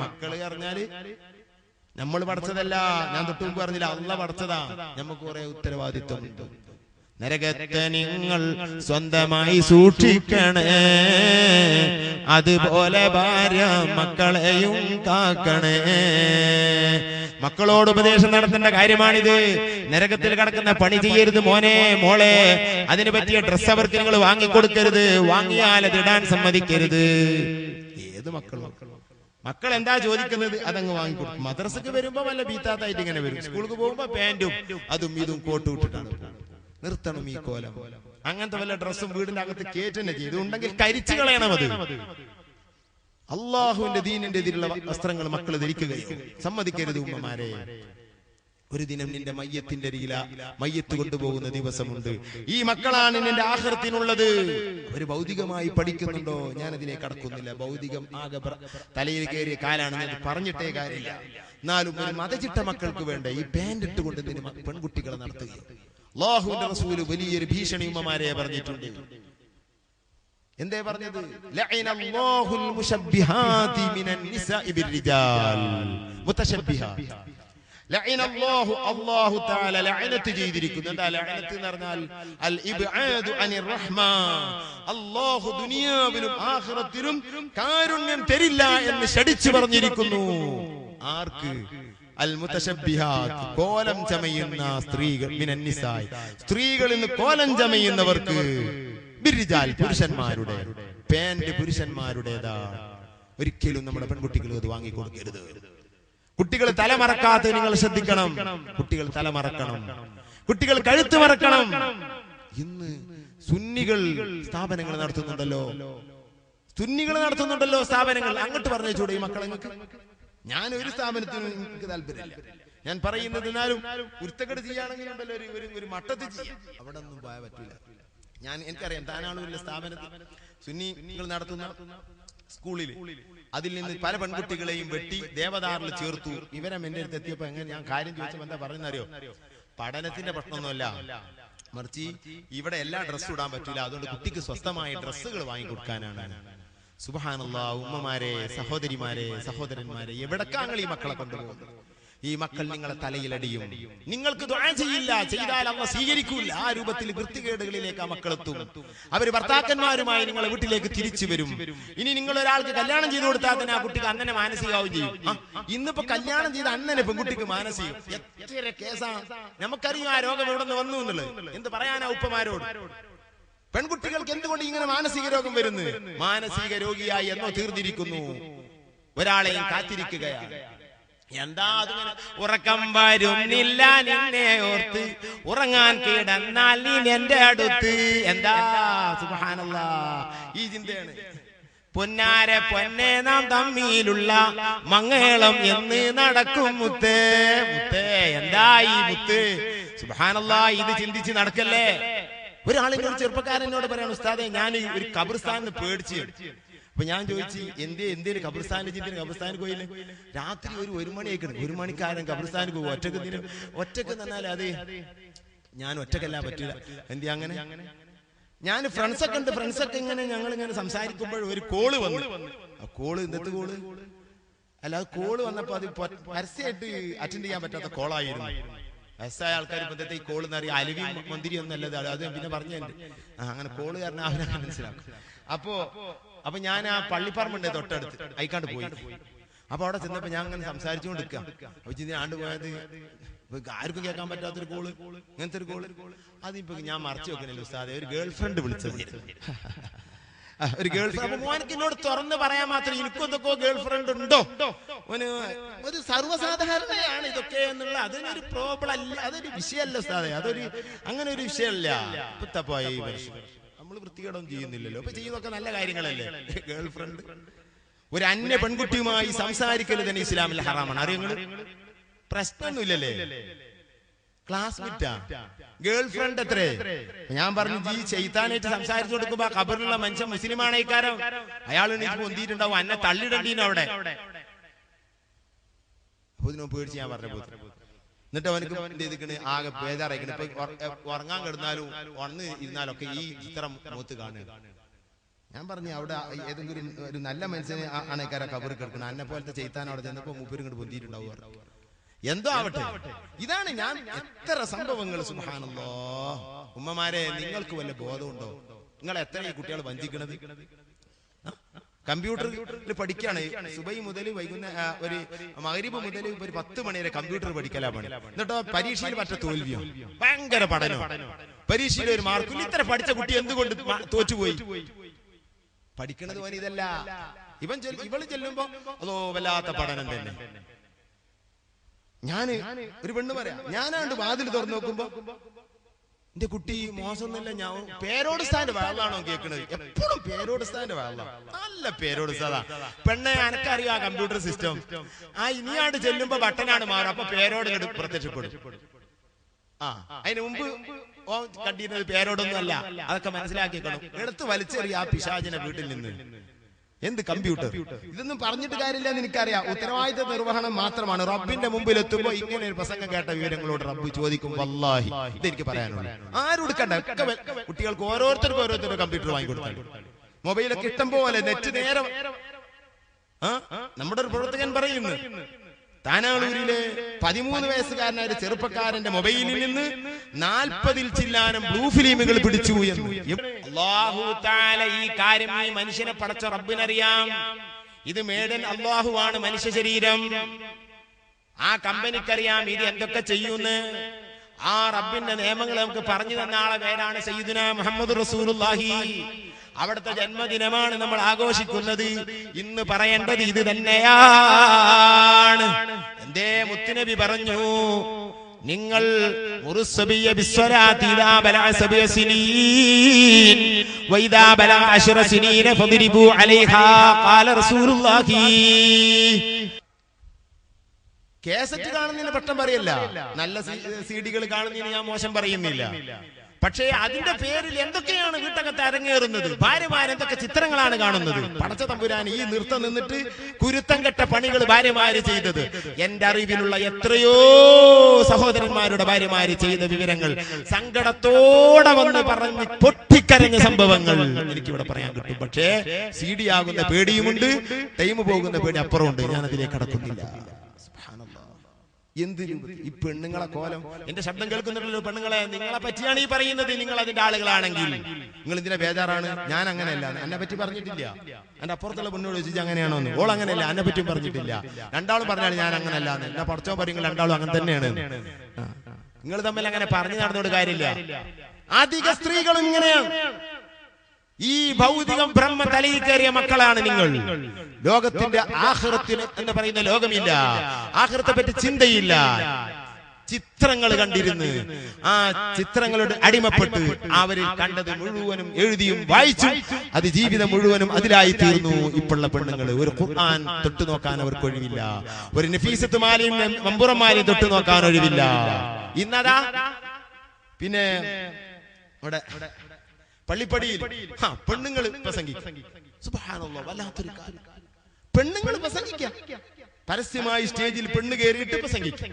മക്കള് പറഞ്ഞാല് നമ്മൾ പഠിച്ചതല്ല. ഞാൻ തൊട്ട് മുമ്പ് പറഞ്ഞില്ല, അള്ളാഹ് പഠിച്ചതാ. നമുക്ക് കുറെ ഉത്തരവാദിത്വമുണ്ട്. നരകത്തെ നിങ്ങൾ സ്വന്തമായി സൂക്ഷിക്കണേ, അതുപോലെ ഭാര്യ മക്കളെയും കാക്കണേ. മക്കളോട് ഉപദേശം നടത്തേണ്ട കാര്യമാണിത്. നരകത്തിൽ കിടക്കുന്ന പണി ചെയ്യരുത് മോനെ മോളെ. അതിന് പറ്റിയ ഡ്രസ്സ് അവർക്ക് നിങ്ങൾ വാങ്ങിക്കൊടുക്കരുത്. വാങ്ങിയാൽ അത് ഇടാൻ സമ്മതിക്കരുത്. ഏത് മക്കൾ എന്താ ചോദിക്കുന്നത് അതങ്ങ് വാങ്ങിക്കൊടുക്കും. മദ്രസക്ക് വരുമ്പോ വല്ല ബീത്താത്തായിട്ട് ഇങ്ങനെ വരും. സ്കൂൾക്ക് പോകുമ്പോ പാന്റും അതും ഇതും കോട്ടും ഇട്ടിട്ടാണ്. നിർത്തണം ഈ കോലം. അങ്ങനത്തെ വല്ല ഡ്രസ്സും വീടിന്റെ അകത്ത് കേറ്റന്നെ ചെയ്ത് ഉണ്ടെങ്കിൽ കരിച്ചു കളയണം. അത് അള്ളാഹുവിന്റെ ദീനിന്റെ എതിരുള്ള വസ്ത്രങ്ങൾ മക്കൾ ധരിക്കുകയോ സമ്മതിക്കരുത്. ഉമ്മമാരെ, ഒരു ദിനം നിന്റെ മയ്യത്തിന്റെ അരികില മയ്യത്ത് കൊണ്ടുപോകുന്ന ദിവസമുണ്ട്. ഈ മക്കളാണ് നിന്റെ ആഖിറത്തിനുള്ളത്. അവര് ഭൗതികമായി പഠിക്കുന്നുണ്ടോ? ഞാൻ അതിലേക്ക് കടക്കുന്നില്ല. ഭൗതികം ആകെ തലയിൽ കയറിയ കാലാണ്. ഞാൻ പറഞ്ഞിട്ടേ കാര്യമില്ല. എന്നാലും ഒരു മതചിട്ട മക്കൾക്ക് വേണ്ട ഈ പാന്റ് ഇട്ടുകൊണ്ട് പെൺകുട്ടികളെ നടത്തുകയും അല്ലാഹുവിന്റെ റസൂൽ വലിയൊരു ഭീഷണി ഉമ്മമാരെ പറഞ്ഞിട്ടുണ്ട്. എന്തേ പറഞ്ഞത്? ലഅനല്ലാഹുൽ മുശബ്ബിഹാതി മിനൻ നിസാഇ ബിർരിജാൽ മുതശബ്ബിഹാത്ത്. ലഅനല്ലാഹു അല്ലാഹു തആല ലഅനത്ത് ചെയ്തിരിക്കുന്നു. എന്താ ലഅനത്ത് എന്ന് പറഞ്ഞാൽ? അൽ ഇബ്ആദു അനിർ റഹ്മാൻ. അല്ലാഹു ദുനിയാവിലും ആഖിറത്തിലും കാരുണ്യം തരില്ല എന്ന് ശടിച്ചു പറഞ്ഞിരിക്കുന്നു. ആർക്ക്? അൽ മുതശബ്ബിഹാത്ത്, കോലം ചമയുന്ന സ്ത്രീകൾ. മിനൻ നിസാഇ, സ്ത്രീകളിൽ നിന്ന് കോലം ചമയുന്നവർക്ക്. ബിർരിജാൽ, പുരുഷന്മാരുടെ. പാന്റ് പുരുഷന്മാരുടേതാ. ഒരിക്കലും നമ്മുടെ പെൺകുട്ടികൾ അത് വാങ്ങിക്കൊടുക്കരുത്. കുട്ടികൾ തലമറക്കാത്ത നിങ്ങൾ ശ്രദ്ധിക്കണം. കുട്ടികൾ തലമറക്കണം, കുട്ടികൾ കഴുത്ത് മറക്കണം. ഇന്ന് സുന്നികൾ സ്ഥാപനങ്ങൾ നടത്തുന്നുണ്ടല്ലോ, സ്ഥാപനങ്ങൾ. അങ്ങോട്ട് പറഞ്ഞു ചൂടെ ഈ മക്കളെ. ഞാൻ ഒരു സ്ഥാപനത്തിനും എനിക്ക് താല്പര്യമില്ല. ഞാൻ പറയുന്നത് എന്നാലും കുരുത്തക്കെട് ചെയ്യുകയാണെങ്കിൽ ഉണ്ടല്ലോ ഒരു മട്ടത്തിൽ ചെയ്യാം. അവിടെ ഒന്നും പോയാൽ പറ്റില്ല. എനിക്കറിയാം, താനാളുള്ള സ്ഥാപനത്തിൽ സുന്നികൾ നടത്തുന്ന സ്കൂളിൽ അതിൽ നിന്ന് പല പെൺകുട്ടികളെയും വെട്ടി ദേവദാറിൽ ചേർത്തു. വിവരം എന്റെ അടുത്ത് എത്തിയപ്പോ എങ്ങനെ ഞാൻ കാര്യം ചോദിച്ചപ്പോ എന്താ പറയുന്നറിയോ? പഠനത്തിന്റെ പ്രശ്നമൊന്നുമല്ല, മറിച്ച് ഇവിടെ എല്ലാ ഡ്രസ്സും ഇടാൻ പറ്റില്ല, അതുകൊണ്ട് കുട്ടിക്ക് സ്വസ്ഥമായ ഡ്രസ്സുകൾ വാങ്ങിക്കൊടുക്കാനാണ്. സുബ്ഹാനല്ലാഹ്. ഉമ്മമാരെ, സഹോദരിമാരെ, സഹോദരന്മാരെ, എവിടേക്കാണ് ഈ മക്കളെ കൊണ്ടുപോകുന്നത്? ഈ മക്കൾ നിങ്ങളെ തലയിലടിയും. നിങ്ങൾക്ക് ദുആ ചെയ്യില്ല, ചെയ്താൽ അല്ലാഹ് സ്വീകരിക്കൂല. ആ രൂപത്തിൽ വൃത്തികേടുകളിലേക്ക് ആ മക്കളെത്തും. അവർ ഭർത്താക്കന്മാരുമായി നിങ്ങളെ വീട്ടിലേക്ക് തിരിച്ചു വരും. ഇനി നിങ്ങൾ ഒരാൾക്ക് കല്യാണം ചെയ്തു കൊടുത്താൽ തന്നെ ആ കുട്ടിക്ക് അന്നനെ മാനസികമാവും ചെയ്യും. ഇന്നിപ്പോ കല്യാണം ചെയ്ത അന്നനെ പെൺകുട്ടിക്ക് മാനസികം. എത്ര കേസാണ് നമുക്കറിയും ആ രോഗം എവിടെ നിന്ന് വന്നു എന്നുള്ളത്. എന്ത് പറയാനാ ഉപ്പമാരോട്? പെൺകുട്ടികൾക്ക് എന്തുകൊണ്ട് ഇങ്ങനെ മാനസിക രോഗം വരുന്നു? മാനസിക രോഗിയായി എന്നോ തീർന്നിരിക്കുന്നു. ഒരാളെയും കാത്തിരിക്കുകയാണ്. എന്താ അതിങ്ങനെ? ഉറക്കം വരുന്നില്ല നിന്നെ ഓർത്ത്, ഉറങ്ങാൻ കിടന്നാൽ നീ എന്റെ അടുത്ത്. എന്താ? സുബ്ഹാനല്ലാഹ്. ഈ ചിന്തയാണ്. പൊന്നാരെ പൊന്നെ നാം തമ്മിലുള്ള മംഗളം എന്ന് നടക്കും മുത്തേ. മുത്തേ എന്താ ഈ മുത്ത്? സുബ്ഹാനല്ലാഹ്. ഇത് ചിന്തിച്ച് നടക്കല്ലേ? ഒരാളിന്റെ ഒരു ചെറുപ്പക്കാരനോട് പറയാണ്, ഉസ്താദെ ഞാൻ ഒരു ഖബർസ്ഥാനിൽ പേടിച്ച്. അപ്പൊ ഞാൻ ചോദിച്ചു, എന്തേലും ഖബർസ്ഥാനിൽ ചിന്തിന് ഖബർസ്ഥാനിൽ പോയില്ലേ? രാത്രി ഒരു മണിയേക്കണം. 1 മണിക്കാരൻ ഖബർസ്ഥാനിൽ പോകും ഒറ്റക്ക് തന്നാൽ അത് ഞാൻ ഒറ്റക്കല്ല പറ്റില്ല. എന്ത് അങ്ങനെ? ഞാൻ ഫ്രണ്ട്സൊക്കെ ഉണ്ട്. ഫ്രണ്ട്സൊക്കെ ഇങ്ങനെ ഞങ്ങളിങ്ങനെ സംസാരിക്കുമ്പോൾ ഒരു കോള് വന്നു. ആ കോള് ഇന്നത്തെ കോള് അല്ല, അത് കോള് വന്നപ്പോ അത് പരസ്യമായിട്ട് അറ്റൻഡ് ചെയ്യാൻ പറ്റാത്ത കോളായിരുന്നു. വയസ്സായ ആൾക്കാർ ബന്ധത്തെ ഈ കോള് എന്ന് അറിയാം. അലുവി മന്ദിരി ഒന്നല്ലത്. അത് പിന്നെ പറഞ്ഞുണ്ട്. അങ്ങനെ കോള് കാരണം അവരെ മനസ്സിലാക്കും. അപ്പൊ ഞാൻ ആ പള്ളിപ്പറമ്പുണ്ട് തൊട്ടടുത്ത്, അയക്കാണ്ട് പോയി. അപ്പൊ അവിടെ ചെന്നപ്പോ ഞാൻ അങ്ങനെ സംസാരിച്ചുകൊണ്ട് നിൽക്കാം. അപ്പൊ ഇതിനാണ്ട് പോയത് ആർക്കും കേൾക്കാൻ പറ്റാത്തൊരു കോള്, ഇങ്ങനത്തെ ഒരു കോള്. അതിപ്പോ ഞാൻ മറച്ചു വെക്കണില്ല ഉസ്താദെ, ഒരു ഗേൾ ഫ്രണ്ട് വിളിച്ചത്. ഒരു ഗേൾ ഫ്രണ്ട്. അപ്പൊ മോനക്ക് എന്നോട് തുറന്ന് പറയാൻ മാത്രം, എനിക്കൊന്തൊക്കെ ഗേൾ ഫ്രണ്ട് ഉണ്ടോ? ഒരു സർവ്വസാധാരണയാണ് ഇതൊക്കെ എന്നുള്ള, അതിനൊരു പ്രോബ്ലം അല്ല, അതൊരു വിഷയമല്ല ഉസ്താദെ. അങ്ങനെ ഒരു വിഷയമല്ല. ഇപ്പത്തപ്പോയി ഈ വർഷം നമ്മൾ വൃത്തികേടൊന്നും ചെയ്യുന്നില്ലല്ലോ. അപ്പൊ ചെയ്യുന്നതൊക്കെ നല്ല കാര്യങ്ങളല്ലേ? ഗേൾ ഫ്രണ്ട്, ഒരു അന്യ പെൺകുട്ടിയുമായി സംസാരിക്കല് തന്നെ ഇസ്ലാമിൽ ഹറാമാണ്. അറിയുന്നത് പ്രശ്നമൊന്നുമില്ലല്ലേ? ക്ലാസ്മേറ്റാ, ഗേൾ ഫ്രണ്ട് എത്രേ? ഞാൻ പറഞ്ഞു, ഈ ചെയ്താനായിട്ട് സംസാരിച്ചു കൊടുക്കുമ്പോ ഖബറിലുള്ള മനുഷ്യൻ മുസ്ലിമാണ്. ഇക്കാരം അയാൾ പൊന്തിയിട്ടുണ്ടാവും, എന്നെ തള്ളിടണ്ടീനോ അവിടെ. അപ്പൊ ഇതിനോ പേടിച്ച് ഞാൻ പറഞ്ഞു പോയി. എന്നിട്ട് അവനക്ക് എന്ത് ചെയ്തിക്കണ്? ആകെ ബേജാറായിക്കണ്. ഇപ്പൊ ഉറങ്ങാൻ കിടന്നാലും വന്ന് ഇരുന്നാലൊക്കെ ഈ ചിത്രം മുഖത്ത് കാണുക. ഞാൻ പറഞ്ഞു അവിടെ ഏതെങ്കിലും ഒരു നല്ല മനുഷ്യനെ ആണേക്കാരെ കബറ് കിടക്കണം. എന്നെ പോലത്തെ ചെയ്താൻ അവിടെ ചെന്നപ്പോ മൂപ്പര് ഇങ്ങോട്ട് പൊന്തിയിട്ടുണ്ടാവുക. എന്തോ ആവട്ടെ, ഇതാണ് ഞാൻ എത്ര സംഭവങ്ങൾ. സുബ്ഹാനല്ലാഹ്. ഉമ്മമാരെ, നിങ്ങൾക്ക് വല്ല ബോധമുണ്ടോ? നിങ്ങൾ എത്ര ഈ കുട്ടികൾ വഞ്ചിക്കണത്? കമ്പ്യൂട്ടറിൽ പഠിക്കാണ്. സുബൈ മുതൽ വൈകുന്നേരം ഒരു മഗ്രിബ് മുതൽ ഒരു 10 മണി വരെ കമ്പ്യൂട്ടർ പഠിക്കലാ പണി. എന്നിട്ടോ പരീക്ഷയിൽ മറ്റേ തോൽവിയോ, ഭയങ്കര പഠനം, പരീക്ഷയിൽ ഒരു മാർക്കില്ല. ഇത്ര പഠിച്ച കുട്ടി എന്തുകൊണ്ട് തോറ്റുപോയി? പഠിക്കണത് പോലെ ഇതല്ല. ഇവള് ചെല്ലുമ്പോ അതോ വല്ലാത്ത പഠനം തന്നെ. ഒരു പെണ്ണ് പറയാ, ഞാനാണ്ട് വാതിൽ തുറന്നു നോക്കുമ്പോ എന്റെ കുട്ടി മോശമൊന്നുമില്ല. ഞാൻ പേരോട് സ്ഥാന്റെ വയലാണോ കേൾക്കണത്? എപ്പോഴും പേരോട് സ്ഥാന്റെ വയലാണ്. നല്ല പേരോട് സ്ഥാ പെണ്ണെ, എനക്കറിയാം ആ കമ്പ്യൂട്ടർ സിസ്റ്റം. ഇനിയാണ്ട് ചെല്ലുമ്പോ ബട്ടനാണ് മാറും. അപ്പൊ പേരോട് പ്രത്യക്ഷപ്പെടും. അതിന് മുമ്പ് കണ്ടിരുന്നത് പേരോടൊന്നും അല്ല. അതൊക്കെ മനസ്സിലാക്കിക്കണം. എടുത്ത് വലിച്ചെറിയ ആ പിശാചിനെ വീട്ടിൽ നിന്ന്. എന്ത് കമ്പ്യൂട്ടർ? ഇതൊന്നും പറഞ്ഞിട്ട് കാര്യമില്ല എന്ന് എനിക്കറിയാം. ഉത്തരവാദിത്ത നിർവഹണം മാത്രമാണ്. റബ്ബിന്റെ മുമ്പിൽ എത്തുമ്പോ ഇങ്ങനെ ഒരു പ്രസംഗം കേട്ട വിവരങ്ങളോട് റബ്ബ് ചോദിക്കും. വല്ലാഹി ഇതെനിക്ക് പറയാനുള്ളൂ. ആരും എടുക്കണ്ട. കുട്ടികൾക്ക് ഓരോരുത്തർക്കും കമ്പ്യൂട്ടർ വാങ്ങിക്കൊടുത്താൽ, മൊബൈലൊക്കെ ഇഷ്ടം പോലെ, നെറ്റ് നേരെ. നമ്മുടെ ഒരു പ്രവർത്തകൻ പറയുന്നു, താനാളൂരിലെ 13 വയസ്സുകാരനായ ഒരു ചെറുപ്പക്കാരന്റെ മൊബൈലിൽ നിന്ന് 40 ചില്ലാനം ബ്ലൂ ഫിലിമുകൾ പിടിച്ചു എന്ന്. അല്ലാഹു തആല ഈ കാര്യം ഈ മനുഷ്യനെ പടച്ച റബ്ബിനറിയാം. ഇത് മേഡൻ അല്ലാഹുവാണ് മനുഷ്യ ശരീരം. ആ കമ്പനിക്കറിയാം ഇത് എന്തൊക്കെ ചെയ്യുന്നു. ആ റബ്ബിന്റെ നിയമങ്ങൾ നമുക്ക് പറഞ്ഞു തന്ന ആളെ പേരാണ് സയ്യിദുനാ മുഹമ്മദ് റസൂലുള്ളാഹി. അവിടുത്തെ ജന്മദിനമാണ് നമ്മൾ ആഘോഷിക്കുന്നത്. ഇന്ന് പറയേണ്ടത് ഇത് തന്നെയാണ്. എന്തേ മുത്തുനബി പറഞ്ഞു, നിങ്ങൾ കേസറ്റ് കാണുന്നതിന് പട്ടം പറയല്ല, നല്ല സീഡികൾ കാണുന്നതിന് ഞാൻ മോശം പറയുന്നില്ല. പക്ഷേ അതിന്റെ പേരിൽ എന്തൊക്കെയാണ് വീട്ടകത്ത് അരങ്ങേറുന്നത്? ഭാര്യമാരെന്തൊക്കെ ചിത്രങ്ങളാണ് കാണുന്നത്? പടച്ച തമ്പുരാൻ ഈ നൃത്തം നിന്നിട്ട് കുരുത്തം കെട്ട പണികൾ ഭാര്യമാര് ചെയ്തത് എന്റെ അറിവിലുള്ള എത്രയോ സഹോദരന്മാരുടെ ഭാര്യമാര് ചെയ്ത വിവരങ്ങൾ സങ്കടത്തോടെ വന്ന് പറഞ്ഞ് പൊട്ടിക്കരഞ്ഞ സംഭവങ്ങൾ എനിക്കിവിടെ പറയാൻ കിട്ടും. പക്ഷേ CD ആകുന്ന പേടിയുമുണ്ട്, ടൈം പോകുന്ന പേടി അപ്പുറമുണ്ട്. ഞാൻ അതിലേക്ക് കടക്കുന്നില്ല. എന്ത് ഈ പെണ്ണുങ്ങളെ കോലം! എന്റെ ശബ്ദം കേൾക്കുന്നുണ്ടല്ലോ പെണ്ണുങ്ങളെ, നിങ്ങളെ പറ്റിയാണ് ഈ പറയുന്നത്. നിങ്ങൾ അതിന്റെ ആളുകളാണെങ്കിൽ നിങ്ങൾ ഇതിനെ ബേജാറാണ്. ഞാൻ അങ്ങനെയല്ല, എന്നെ പറ്റി പറഞ്ഞിട്ടില്ല. എന്റെ അപ്പുറത്തുള്ള പെണ്ണോട് ചോദിച്ചാൽ അങ്ങനെയാണോ എന്ന്. ഓൾ അങ്ങനെയല്ല, എന്നെ പറ്റിയും പറഞ്ഞിട്ടില്ല. രണ്ടാളും പറഞ്ഞാൽ ഞാൻ അങ്ങനെയല്ല എന്ന്. എന്നെ പഠിച്ചോ പറയും രണ്ടാളും അങ്ങനെ തന്നെയാണ്. നിങ്ങൾ തമ്മിൽ അങ്ങനെ പറഞ്ഞു നടന്നോട് കാര്യമില്ല. അധിക സ്ത്രീകളും ഇങ്ങനെയാണ്. ഈ ഭൗതികം ബ്രഹ്മ തലയിൽ കയറിയ മക്കളാണ് നിങ്ങൾ. ലോകത്തിന്റെ ആഖിറത്തിന് എന്ന് പറയുന്ന ലോകമില്ല. ആഖിറത്തെ പറ്റി ചിന്തയില്ല. ചിത്രങ്ങൾ കണ്ടിരുന്ന് ആ ചിത്രങ്ങളുടെ അടിമപ്പെട്ട് അവരിൽ കണ്ടത് മുഴുവനും എഴുതിയും വായിച്ചു അത് ജീവിതം മുഴുവനും അതിലായി തീർന്നു. ഇപ്പോഴുള്ള പെണ്ണുങ്ങൾ ഒരു ഖുർആൻ തൊട്ടു നോക്കാൻ അവർക്ക് ഒഴിവില്ല. ഒരു നഫീസത്ത് മാലയും മമ്പുറം മാലയും തൊട്ടു നോക്കാൻ ഒഴിവില്ല. ഇന്നതാ പിന്നെ ഇവിടെ പള്ളിപ്പടിയിൽ പെണ്ണുങ്ങൾ പ്രസംഗിക്കും. സുബ്ഹാനല്ലാഹ്, വല്ലാത്തൊരു കാര്യം. പെണ്ണുങ്ങൾ പ്രസംഗിക്കാം, പരസ്യമായി സ്റ്റേജിൽ പെണ്ണ് കയറിയിട്ട് പ്രസംഗിക്കും.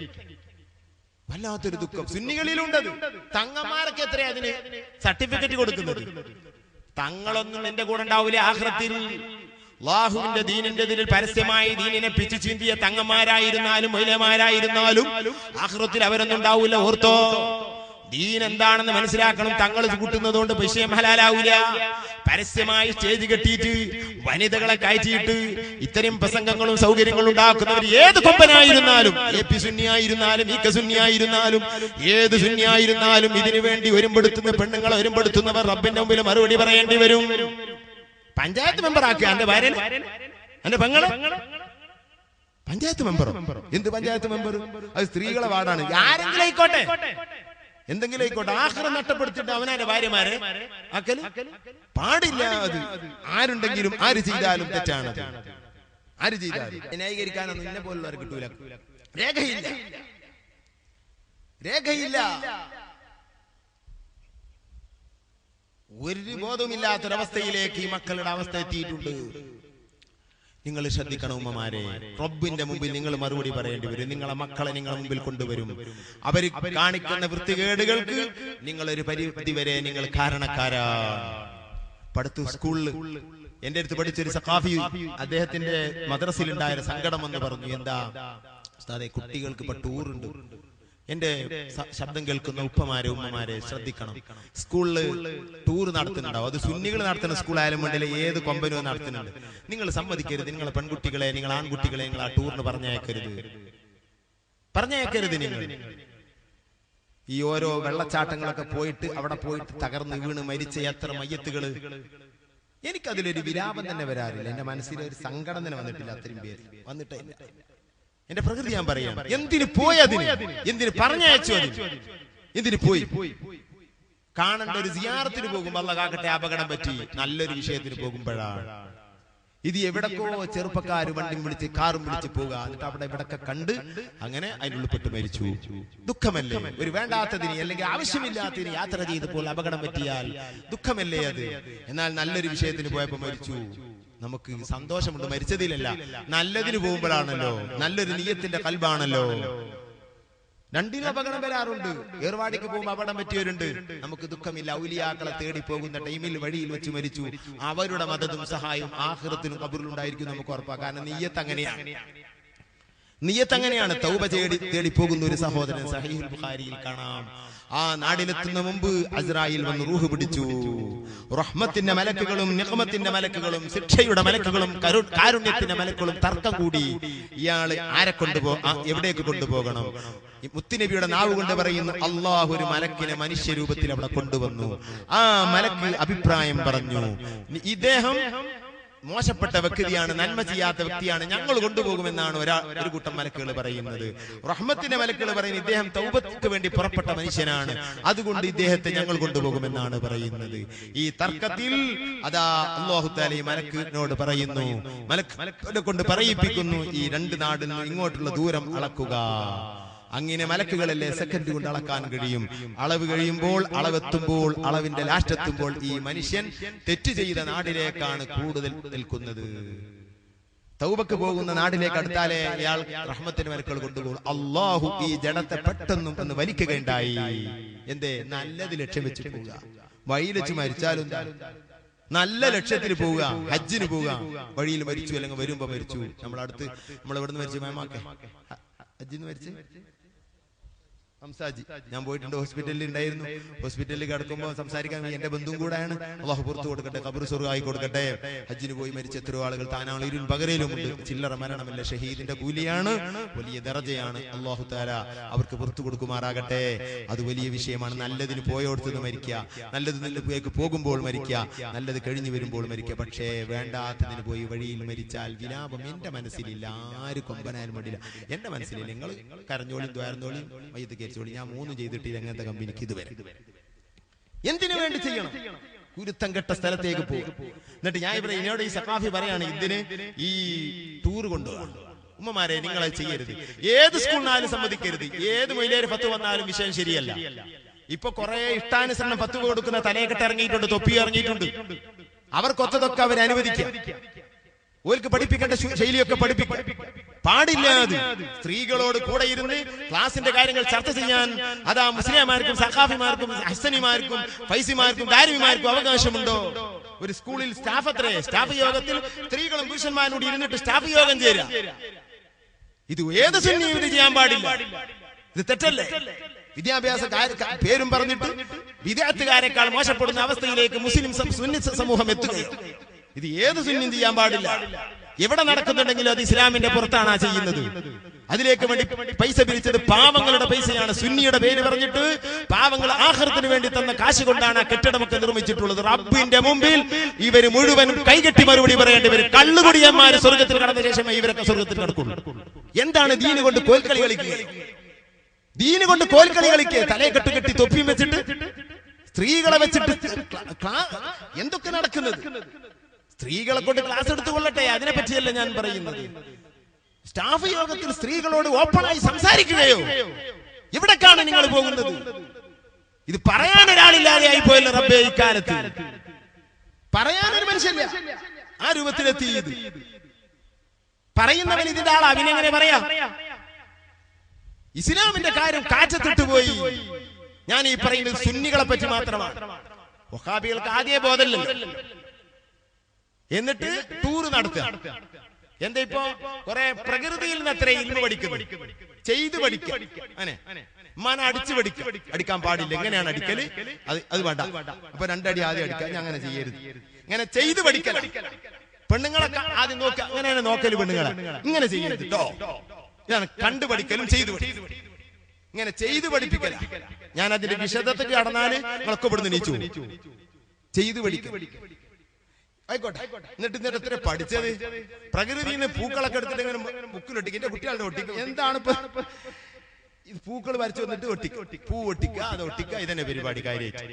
വല്ലാത്തൊരു ദുഃഖം. സുന്നികളിലുണ്ടത്. തങ്ങന്മാരൊക്കെ എത്രയാ അതിന് സർട്ടിഫിക്കറ്റ് കൊടുക്കുന്നത്? തങ്ങളൊന്നും എന്റെ കൂടെ ഉണ്ടാവില്ല ആഖിറത്തിൽ. അല്ലാഹുവിന്റെ ദീനിന്റെ ഇതിൽ പരസ്യമായി ദീനിനെ പിച്ചു ചീന്തിയ തങ്ങന്മാരായിരുന്നാലും മൗലമാരായിരുന്നാലും ആഖിറത്തിൽ അവരൊന്നും ഉണ്ടാവില്ല. ഓർത്തോ, ദീൻ എന്താണെന്ന് മനസ്സിലാക്കണം. തങ്ങൾ കൂട്ടുന്നതുകൊണ്ട് വിഷയം ഹലാലാവൂല. പരസ്യമായി സ്റ്റേജ് കെട്ടിയിട്ട് വനിതകളെ കയറ്റിയിട്ട് ഇത്തരം പ്രസംഗങ്ങളും സൗകര്യങ്ങളും ഉണ്ടാക്കുന്നവർ ഏത് കൊമ്പനായിരുന്നാലും, AP സുന്നിയായിരുന്നാലും ഇക്ക സുന്നിയായിരുന്നാലും ഏത് സുന്നിയായിരുന്നാലും ഇതിനു വേണ്ടി ഒരുമ്പെടുത്തുന്ന പെണ്ണുങ്ങളെ ഒരുമ്പെടുത്തുന്നവർ റബ്ബിന്റെ മുമ്പിൽ മറുപടി പറയേണ്ടി വരും. പഞ്ചായത്ത് മെമ്പർ ആക്കുക എന്റെ ഭാര്യനെ, എന്റെ പെങ്ങളെ പഞ്ചായത്ത് മെമ്പർ. എന്ത് പഞ്ചായത്ത് മെമ്പർ? അത് സ്ത്രീകളെ വാർഡാണ്. ആരെങ്കിലും ആയിക്കോട്ടെ, എന്തെങ്കിലും ആയിക്കോട്ടെ. ആഖിറം നഷ്ടപ്പെടുത്തിട്ട് അവനാന്റെ ഭാര്യമാരെ ആക്കല് പാടില്ല. അത് ആരുണ്ടെങ്കിലും ആര് ചെയ്താലും തെറ്റാണ്. ആര് ചെയ്താലും ന്യായീകരിക്കാനൊന്നും ഇന്നെ പോലുള്ളവർ കിട്ടൂല. രേഖയില്ല, രേഖയില്ല. ഒരു ബോധവുമില്ലാത്തൊരവസ്ഥയിലേക്ക് ഈ മക്കളുടെ അവസ്ഥ എത്തിയിട്ടുണ്ട്. നിങ്ങൾ ശ്രദ്ധിക്കണം ഉമ്മമാരെ. റബ്ബിന്റെ മുമ്പിൽ നിങ്ങൾ മറുപടി പറയേണ്ടി വരും. നിങ്ങളെ മക്കളെ നിങ്ങളെ മുമ്പിൽ കൊണ്ടുവരും. അവർ കാണിക്കുന്ന വൃത്തികേടുകൾക്ക് നിങ്ങളൊരു പരിധി വരെ നിങ്ങൾ കാരണക്കാരാണ്. പഠിത്തു സ്കൂളിൽ എന്റെ അടുത്ത് പഠിച്ചൊരു സഖാഫി അദ്ദേഹത്തിന്റെ മദ്രസയിൽ ഉണ്ടായ സങ്കടം എന്ന് പറഞ്ഞു. എന്താ ഉസ്താദേ, കുട്ടികൾക്ക് ഇപ്പൊ ടൂറുണ്ട്. എന്റെ ശബ്ദം കേൾക്കുന്ന ഉപ്പമാരെ ഉമ്മമാരെ ശ്രദ്ധിക്കണം. സ്കൂളില് ടൂർ നടത്തുന്നുണ്ടാവും. അത് സുന്നികൾ നടത്തുന്ന സ്കൂളായാലും വേണ്ടില്ല, ഏത് കൊമ്പനോ നടത്തുന്നുണ്ട്. നിങ്ങൾ സമ്മതിക്കരുത്. നിങ്ങളെ പെൺകുട്ടികളെ, നിങ്ങൾ ആൺകുട്ടികളെ നിങ്ങൾ ആ ടൂറിന് പറഞ്ഞയക്കരുത്. നിങ്ങൾ ഈ ഓരോ വെള്ളച്ചാട്ടങ്ങളൊക്കെ പോയിട്ട് അവിടെ പോയിട്ട് തകർന്ന് വീണ് മരിച്ച എത്ര മയ്യത്തുകള്. എനിക്കതിലൊരു വിലാപം തന്നെ വരാറില്ല. എന്റെ മനസ്സിലൊരു സങ്കടം തന്നെ വന്നിട്ടില്ല. അത്രയും പേര് വന്നിട്ടേ എന്റെ പ്രകൃതി ഞാൻ പറയാം. എന്തിനു പോയി, അതിന് എന്തിന് പറഞ്ഞയച്ചു, എന്തിനു പോയി? കാണേണ്ട ഒരു സിയാറത്തിന് പോകുമ്പോ അല്ലാഹ് കാക്കട്ടെ അപകടം പറ്റി നല്ലൊരു വിഷയത്തിന് പോകുമ്പോഴാണ്. ഇത് എവിടക്കോ ചെറുപ്പക്കാർ വണ്ടിയും വിളിച്ച് കാറും വിളിച്ച് പോകുക, എന്നിട്ട് അവിടെ ഇവിടൊക്കെ കണ്ട് അങ്ങനെ അതിനുള്ളിൽപ്പെട്ട് മരിച്ചു. ദുഃഖമല്ലേ? ഒരു വേണ്ടാത്തതിന് അല്ലെങ്കിൽ ആവശ്യമില്ലാത്തതിന് യാത്ര ചെയ്തപ്പോൾ അപകടം പറ്റിയാൽ ദുഃഖമല്ലേ അത്? എന്നാൽ നല്ലൊരു വിഷയത്തിന് പോയപ്പോ മരിച്ചു, നമുക്ക് സന്തോഷമുണ്ട്. മരിച്ചതിലല്ല, നല്ലതിന് പോകുമ്പോഴാണല്ലോ. നല്ലൊരു നിയ്യത്തിന്റെ കൽബാണല്ലോ. രണ്ടിനും അപകടം വരാറുണ്ട്. ഏർവാടിക്ക് പോകുമ്പോൾ അപകടം പറ്റിയവരുണ്ട്. നമുക്ക് ദുഃഖമില്ല. ഔലിയാക്കളെ തേടി പോകുന്ന ടൈമിൽ വഴിയിൽ വെച്ച് മരിച്ചു. അവരുടെ മദതും സഹായവും ആഖിറത്തിനും ഖബറിലുണ്ടായിരിക്കും, നമുക്ക് ഉറപ്പാണ്. കാരണം നിയ്യത്ത് അങ്ങനെയാണ്. തൗബ തേടി പോകുന്ന ഒരു സഹോദരൻ സഹീഹുൽ ബുഖാരിയിൽ കാണാം. ആ നാടിലെത്തുന്ന മുമ്പ് അസ്രായിൽ വന്ന് റൂഹ് പിടിച്ചു. റഹ്മത്തിന്റെ മലക്കുകളും നിഖ്മത്തിന്റെ മലക്കുകളും ശിക്ഷയുടെ മലക്കുകളും കാരുണ്യത്തിന്റെ മലക്കുകളും തർക്കം കൂടി. ഇയാള് ആരെ എവിടേക്ക് കൊണ്ടുപോകണം? മുത്തുനബിയുടെ നാവ് കൊണ്ട് പറയുന്നു, അള്ളാഹു ഒരു മലക്കിനെ മനുഷ്യരൂപത്തിൽ അവിടെ കൊണ്ടുവന്നു. ആ മലക്ക് അഭിപ്രായം പറഞ്ഞു, ഇദ്ദേഹം മോശപ്പെട്ട വ്യക്തിയാണ്, നന്മ ചെയ്യാത്ത വ്യക്തിയാണ്, ഞങ്ങൾ കൊണ്ടുപോകുമെന്നാണ് ഒരു കൂട്ടം മലക്കുകൾ പറയുന്നത്. റഹ്മത്തിന്റെ മലക്കുകൾ പറയുന്നത് ഇദ്ദേഹം തൗബത്തിന് വേണ്ടി പുറപ്പെട്ട മനുഷ്യനാണ്, അതുകൊണ്ട് ഇദ്ദേഹത്തെ ഞങ്ങൾ കൊണ്ടുപോകുമെന്നാണ് പറയുന്നത്. ഈ തർക്കത്തിൽ അതാ അല്ലാഹു തആല ഈ മലക്കിനോട് പറയുന്നു, മലക്കിനെ കൊണ്ട് പറയിപ്പിക്കുന്നു, ഈ രണ്ട് നാടിനും ഇങ്ങോട്ടുള്ള ദൂരം അളക്കുക. അങ്ങനെ മലക്കുകളല്ലേ സെക്കൻഡ് കൊണ്ട് അളക്കാൻ കഴിയും. അളവ് കഴിയുമ്പോൾ, അളവെത്തുമ്പോൾ, അളവിന്റെ ലാസ്റ്റ് എത്തുമ്പോൾ ഈ മനുഷ്യൻ തെറ്റ് ചെയ്ത നാടിലേക്കാണ് കൂടുതൽ നിൽക്കുന്നത്. തൗബക്ക് പോകുന്ന നാടിലേക്ക് അടുത്താലേ അയാൾ റഹ്മത്തിന്റെ മലക്കുകൾ കൊണ്ടുപോകും. അള്ളാഹു ഈ ജഡത്തെ പെട്ടെന്നും ഒന്ന് വലിക്കുകയുണ്ടായി. എന്തേ? നല്ലത് ലക്ഷ്യം വെച്ച് പോവുക. വഴിയിൽ വെച്ച് മരിച്ചാലും നല്ല ലക്ഷ്യത്തിന് പോവുക, ഹജ്ജിന് പോവുക. വഴിയിൽ മരിച്ചു, അല്ലെങ്കിൽ വരുമ്പോ മരിച്ചു. നമ്മളടുത്ത് ഇവിടുന്ന് മരിച്ചു, മേമാക്കെ ഹജ്ജിന് മരിച്ചു സംസാജി. ഞാൻ പോയിട്ടുണ്ട്, ഹോസ്പിറ്റലിൽ ഉണ്ടായിരുന്നു. ഹോസ്പിറ്റലിൽ കിടക്കുമ്പോൾ സംസാരിക്കാൻ എന്റെ ബന്ധുവും കൂടെയാണ്. അള്ളാഹു പുറത്തു കൊടുക്കട്ടെ, ഖബർ സ്വർഗ്ഗമായി കൊടുക്കട്ടെ. ഹജ്ജിന് പോയി മരിച്ച എത്രയോ ആളുകൾ താനാളിലും പകരയിലുമുണ്ട്. ചില്ലറ മരണമല്ല, ഷഹീദിന്റെ കൂലിയാണ്, വലിയ ദറജയാണ്. അള്ളാഹു തആല അവർക്ക് പുറത്തു കൊടുക്കുമാറാകട്ടെ. അത് വലിയ വിഷയമാണ്. നല്ലതിന് പോയോടത്തുനിന്ന് മരിക്കുക, നല്ലതിലേക്ക് പോകുമ്പോൾ മരിക്കുക, നല്ലത് കഴിഞ്ഞു വരുമ്പോൾ മരിക്കുക. പക്ഷേ വേണ്ടാത്തതിന് പോയി വഴിയിൽ മരിച്ചാൽ വിലാപം എന്റെ മനസ്സിലില്ല. ആര് കൊമ്പനായാലും മടിയില്ല, എന്റെ മനസ്സിലില്ല. നിങ്ങൾ കരഞ്ഞോളിയും ദ്വാരന്തോളിയും മയ്യത്ത് ഞാൻ 3 ചെയ്തിട്ടില്ല അങ്ങനത്തെ കമ്പനിക്ക് ഇതുവരെ. എന്തിനു വേണ്ടി ചെയ്യണം? കുരുത്തം കെട്ട സ്ഥലത്തേക്ക് പോകും. എന്നിട്ട് ഞാൻ ഇവിടെ എന്നോട് ഈ സഖാഫി പറയാണ്, ഇതിന് ഈ ടൂർ കൊണ്ടുപോകാം. ഉമ്മമാരെ, നിങ്ങളെ ചെയ്യരുത്. ഏത് സ്കൂളിനാലും സമ്മതിക്കരുത്. ഏത് മൊയിലേര് ഫത്വ വന്നാലും വിഷയം ശരിയല്ല. ഇപ്പൊ കുറെ ഇഷ്ടാനുസരണം ഫത്വ കൊടുക്കുന്ന തലയെക്കെട്ട് ഇറങ്ങിയിട്ടുണ്ട്, തൊപ്പി ഇറങ്ങിയിട്ടുണ്ട്. അവർക്കൊത്തതൊക്കെ അവർ അനുവദിക്കുക. ഓർക്ക് പഠിപ്പിക്കേണ്ട ശൈലിയൊക്കെ പഠിപ്പിക്കും. പാടില്ല. അത് സ്ത്രീകളോട് കൂടെ ഇരുന്ന് ക്ലാസിന്റെ കാര്യങ്ങൾ ചർച്ച ചെയ്യാൻ അതാ മുസ്ലിംമാർക്കും സഖാഫിമാർക്കും ഹസനിമാർക്കും ഫൈസിമാർക്കും ദാരിമിമാർക്കും അവകാശമുണ്ടോ? ഒരു സ്കൂളിൽ സ്റ്റാഫ് യോഗത്തിൽ സ്ത്രീകളും പുരുഷന്മാരോട് ഇരുന്നിട്ട് സ്റ്റാഫ് യോഗം ചേരുക, ഇത് ഏത് സുന്നിയും ഇത് ചെയ്യാൻ പാടില്ല. ഇത് തെറ്റല്ലേ? വിദ്യാഭ്യാസ പേരും പറഞ്ഞിട്ട് വിദ്യാർത്ഥികാരെക്കാൾ മോശപ്പെടുന്ന അവസ്ഥയിലേക്ക് മുസ്ലിം സുന്നി സമൂഹം എത്തുകയും ഇത് ഏത് സുന്നിയും ചെയ്യാൻ പാടില്ല. എവിടെ നടക്കുന്നുണ്ടെങ്കിലും അത് ഇസ്ലാമിന്റെ പുറത്താണ് ചെയ്യുന്നത്. അതിലേക്ക് വേണ്ടി പൈസ പിരിച്ചത് പാവങ്ങളുടെ പൈസയാണ്. സുന്നിയുടെ പേര് പറഞ്ഞിട്ട് പാവങ്ങൾ ആഖിറത്തിന് വേണ്ടി തന്ന കാശ് കൊണ്ടാണ് ആ കെട്ടിടമൊക്കെ നിർമ്മിച്ചിട്ടുള്ളത്. റബ്ബിന്റെ മുമ്പിൽ ഇവര് മുഴുവനും കൈകെട്ടി മറുപടി പറയേണ്ടി വരും. കള്ളുകുടിയന്മാര് സ്വർഗത്തിൽ കടന്ന ശേഷമേ ഇവരൊക്കെ സ്വർഗത്തിൽ കടക്കുള്ളൂ. എന്താണ് ദീന് കൊണ്ട് കോൽക്കളി കളിക്കുക? ദീന് കൊണ്ട് കോൽക്കളി കളിക്കുക. തലയെ കെട്ടി തൊപ്പിയും വെച്ചിട്ട് സ്ത്രീകളെ വെച്ചിട്ട് എന്തൊക്കെ നടക്കുന്നത്? സ്ത്രീകളെ കൊണ്ട് ക്ലാസ് എടുത്തുകൊള്ളട്ടെ, അതിനെ പറ്റിയല്ല ഞാൻ പറയുന്നത്. സ്റ്റാഫ് യോഗത്തിൽ സ്ത്രീകളോട് ഓപ്പണായി സംസാരിക്കുകയോ? എവിടേക്കാണ് നിങ്ങൾ പോകുന്നത്? ഇത് പറയാൻ ഒരാളില്ലാതെ ആയി പോയല്ലോ റബ്ബേ. ഇക്കാലത്ത് പറയാനൊരു മനുഷ്യല്ല. ആ രൂപത്തിലെത്തി. ഇത് പറയുന്നവൻ ഇതിന്റെ ആളാ. അവനെങ്ങനെ പറയാം? ഇസ്ലാമിന്റെ കാര്യം കാറ്റത്തിട്ട് പോയി. ഞാൻ ഈ പറയുന്നത് സുന്നികളെ പറ്റി മാത്രമാണ്. വഹാബികൾക്ക് ആദ്യ ബോധമല്ലോ. എന്നിട്ട് ടൂർ നടത്തുക. എന്താ ഇപ്പൊ കുറെ പ്രകൃതിയിൽ നിന്ന് അത്ര ഇൽമ പഠിക്കുന്നു, ചെയ്ത് പഠിക്കുക. അങ്ങനെ മന അടിച്ചു അടിക്കാൻ പാടില്ല. എങ്ങനെയാണ് അടിക്കല്? അത് വേണ്ട. അപ്പൊ 2 അടി ആദ്യം അടിക്കുക. ഞാൻ അങ്ങനെ ചെയ്യരുത്. ഇങ്ങനെ ചെയ്ത് പഠിക്കല. പെണ്ണുങ്ങളൊക്കെ ആദ്യം നോക്കുക. അങ്ങനെയാണ് നോക്കല് പെണ്ണുങ്ങളെ. ഇങ്ങനെ ചെയ്യരുത് കേട്ടോ. ഇതാണ് കണ്ടു പഠിക്കലും ചെയ്തു പഠിക്കലും. ഇങ്ങനെ ചെയ്ത് പഠിപ്പിക്കല. ഞാൻ അതിന്റെ വിശദത്തേക്ക് കടന്നാല് നിങ്ങളൊക്കെ ഇവിടുന്ന് നീച്ചു ചെയ്ത് പഠിക്കും. ആയിക്കോട്ടെ. എന്നിട്ട് എത്ര പഠിച്ചത്? പ്രകൃതിയിൽ നിന്ന് പൂക്കളൊക്കെ എടുത്തിട്ട് ഇങ്ങനെ ബുക്കിലൊട്ടിക്കും. എന്റെ കുട്ടികളുടെ ഒട്ടിക്കും. എന്താണ് ഇപ്പൊ പൂക്കൾ വരച്ചു വന്നിട്ട് ഒട്ടിക്കും, പൂ ഒട്ടിക്കുക, അത് ഒട്ടിക്കുക. ഇതന്നെ പരിപാടി. കാര്യമായിട്ട്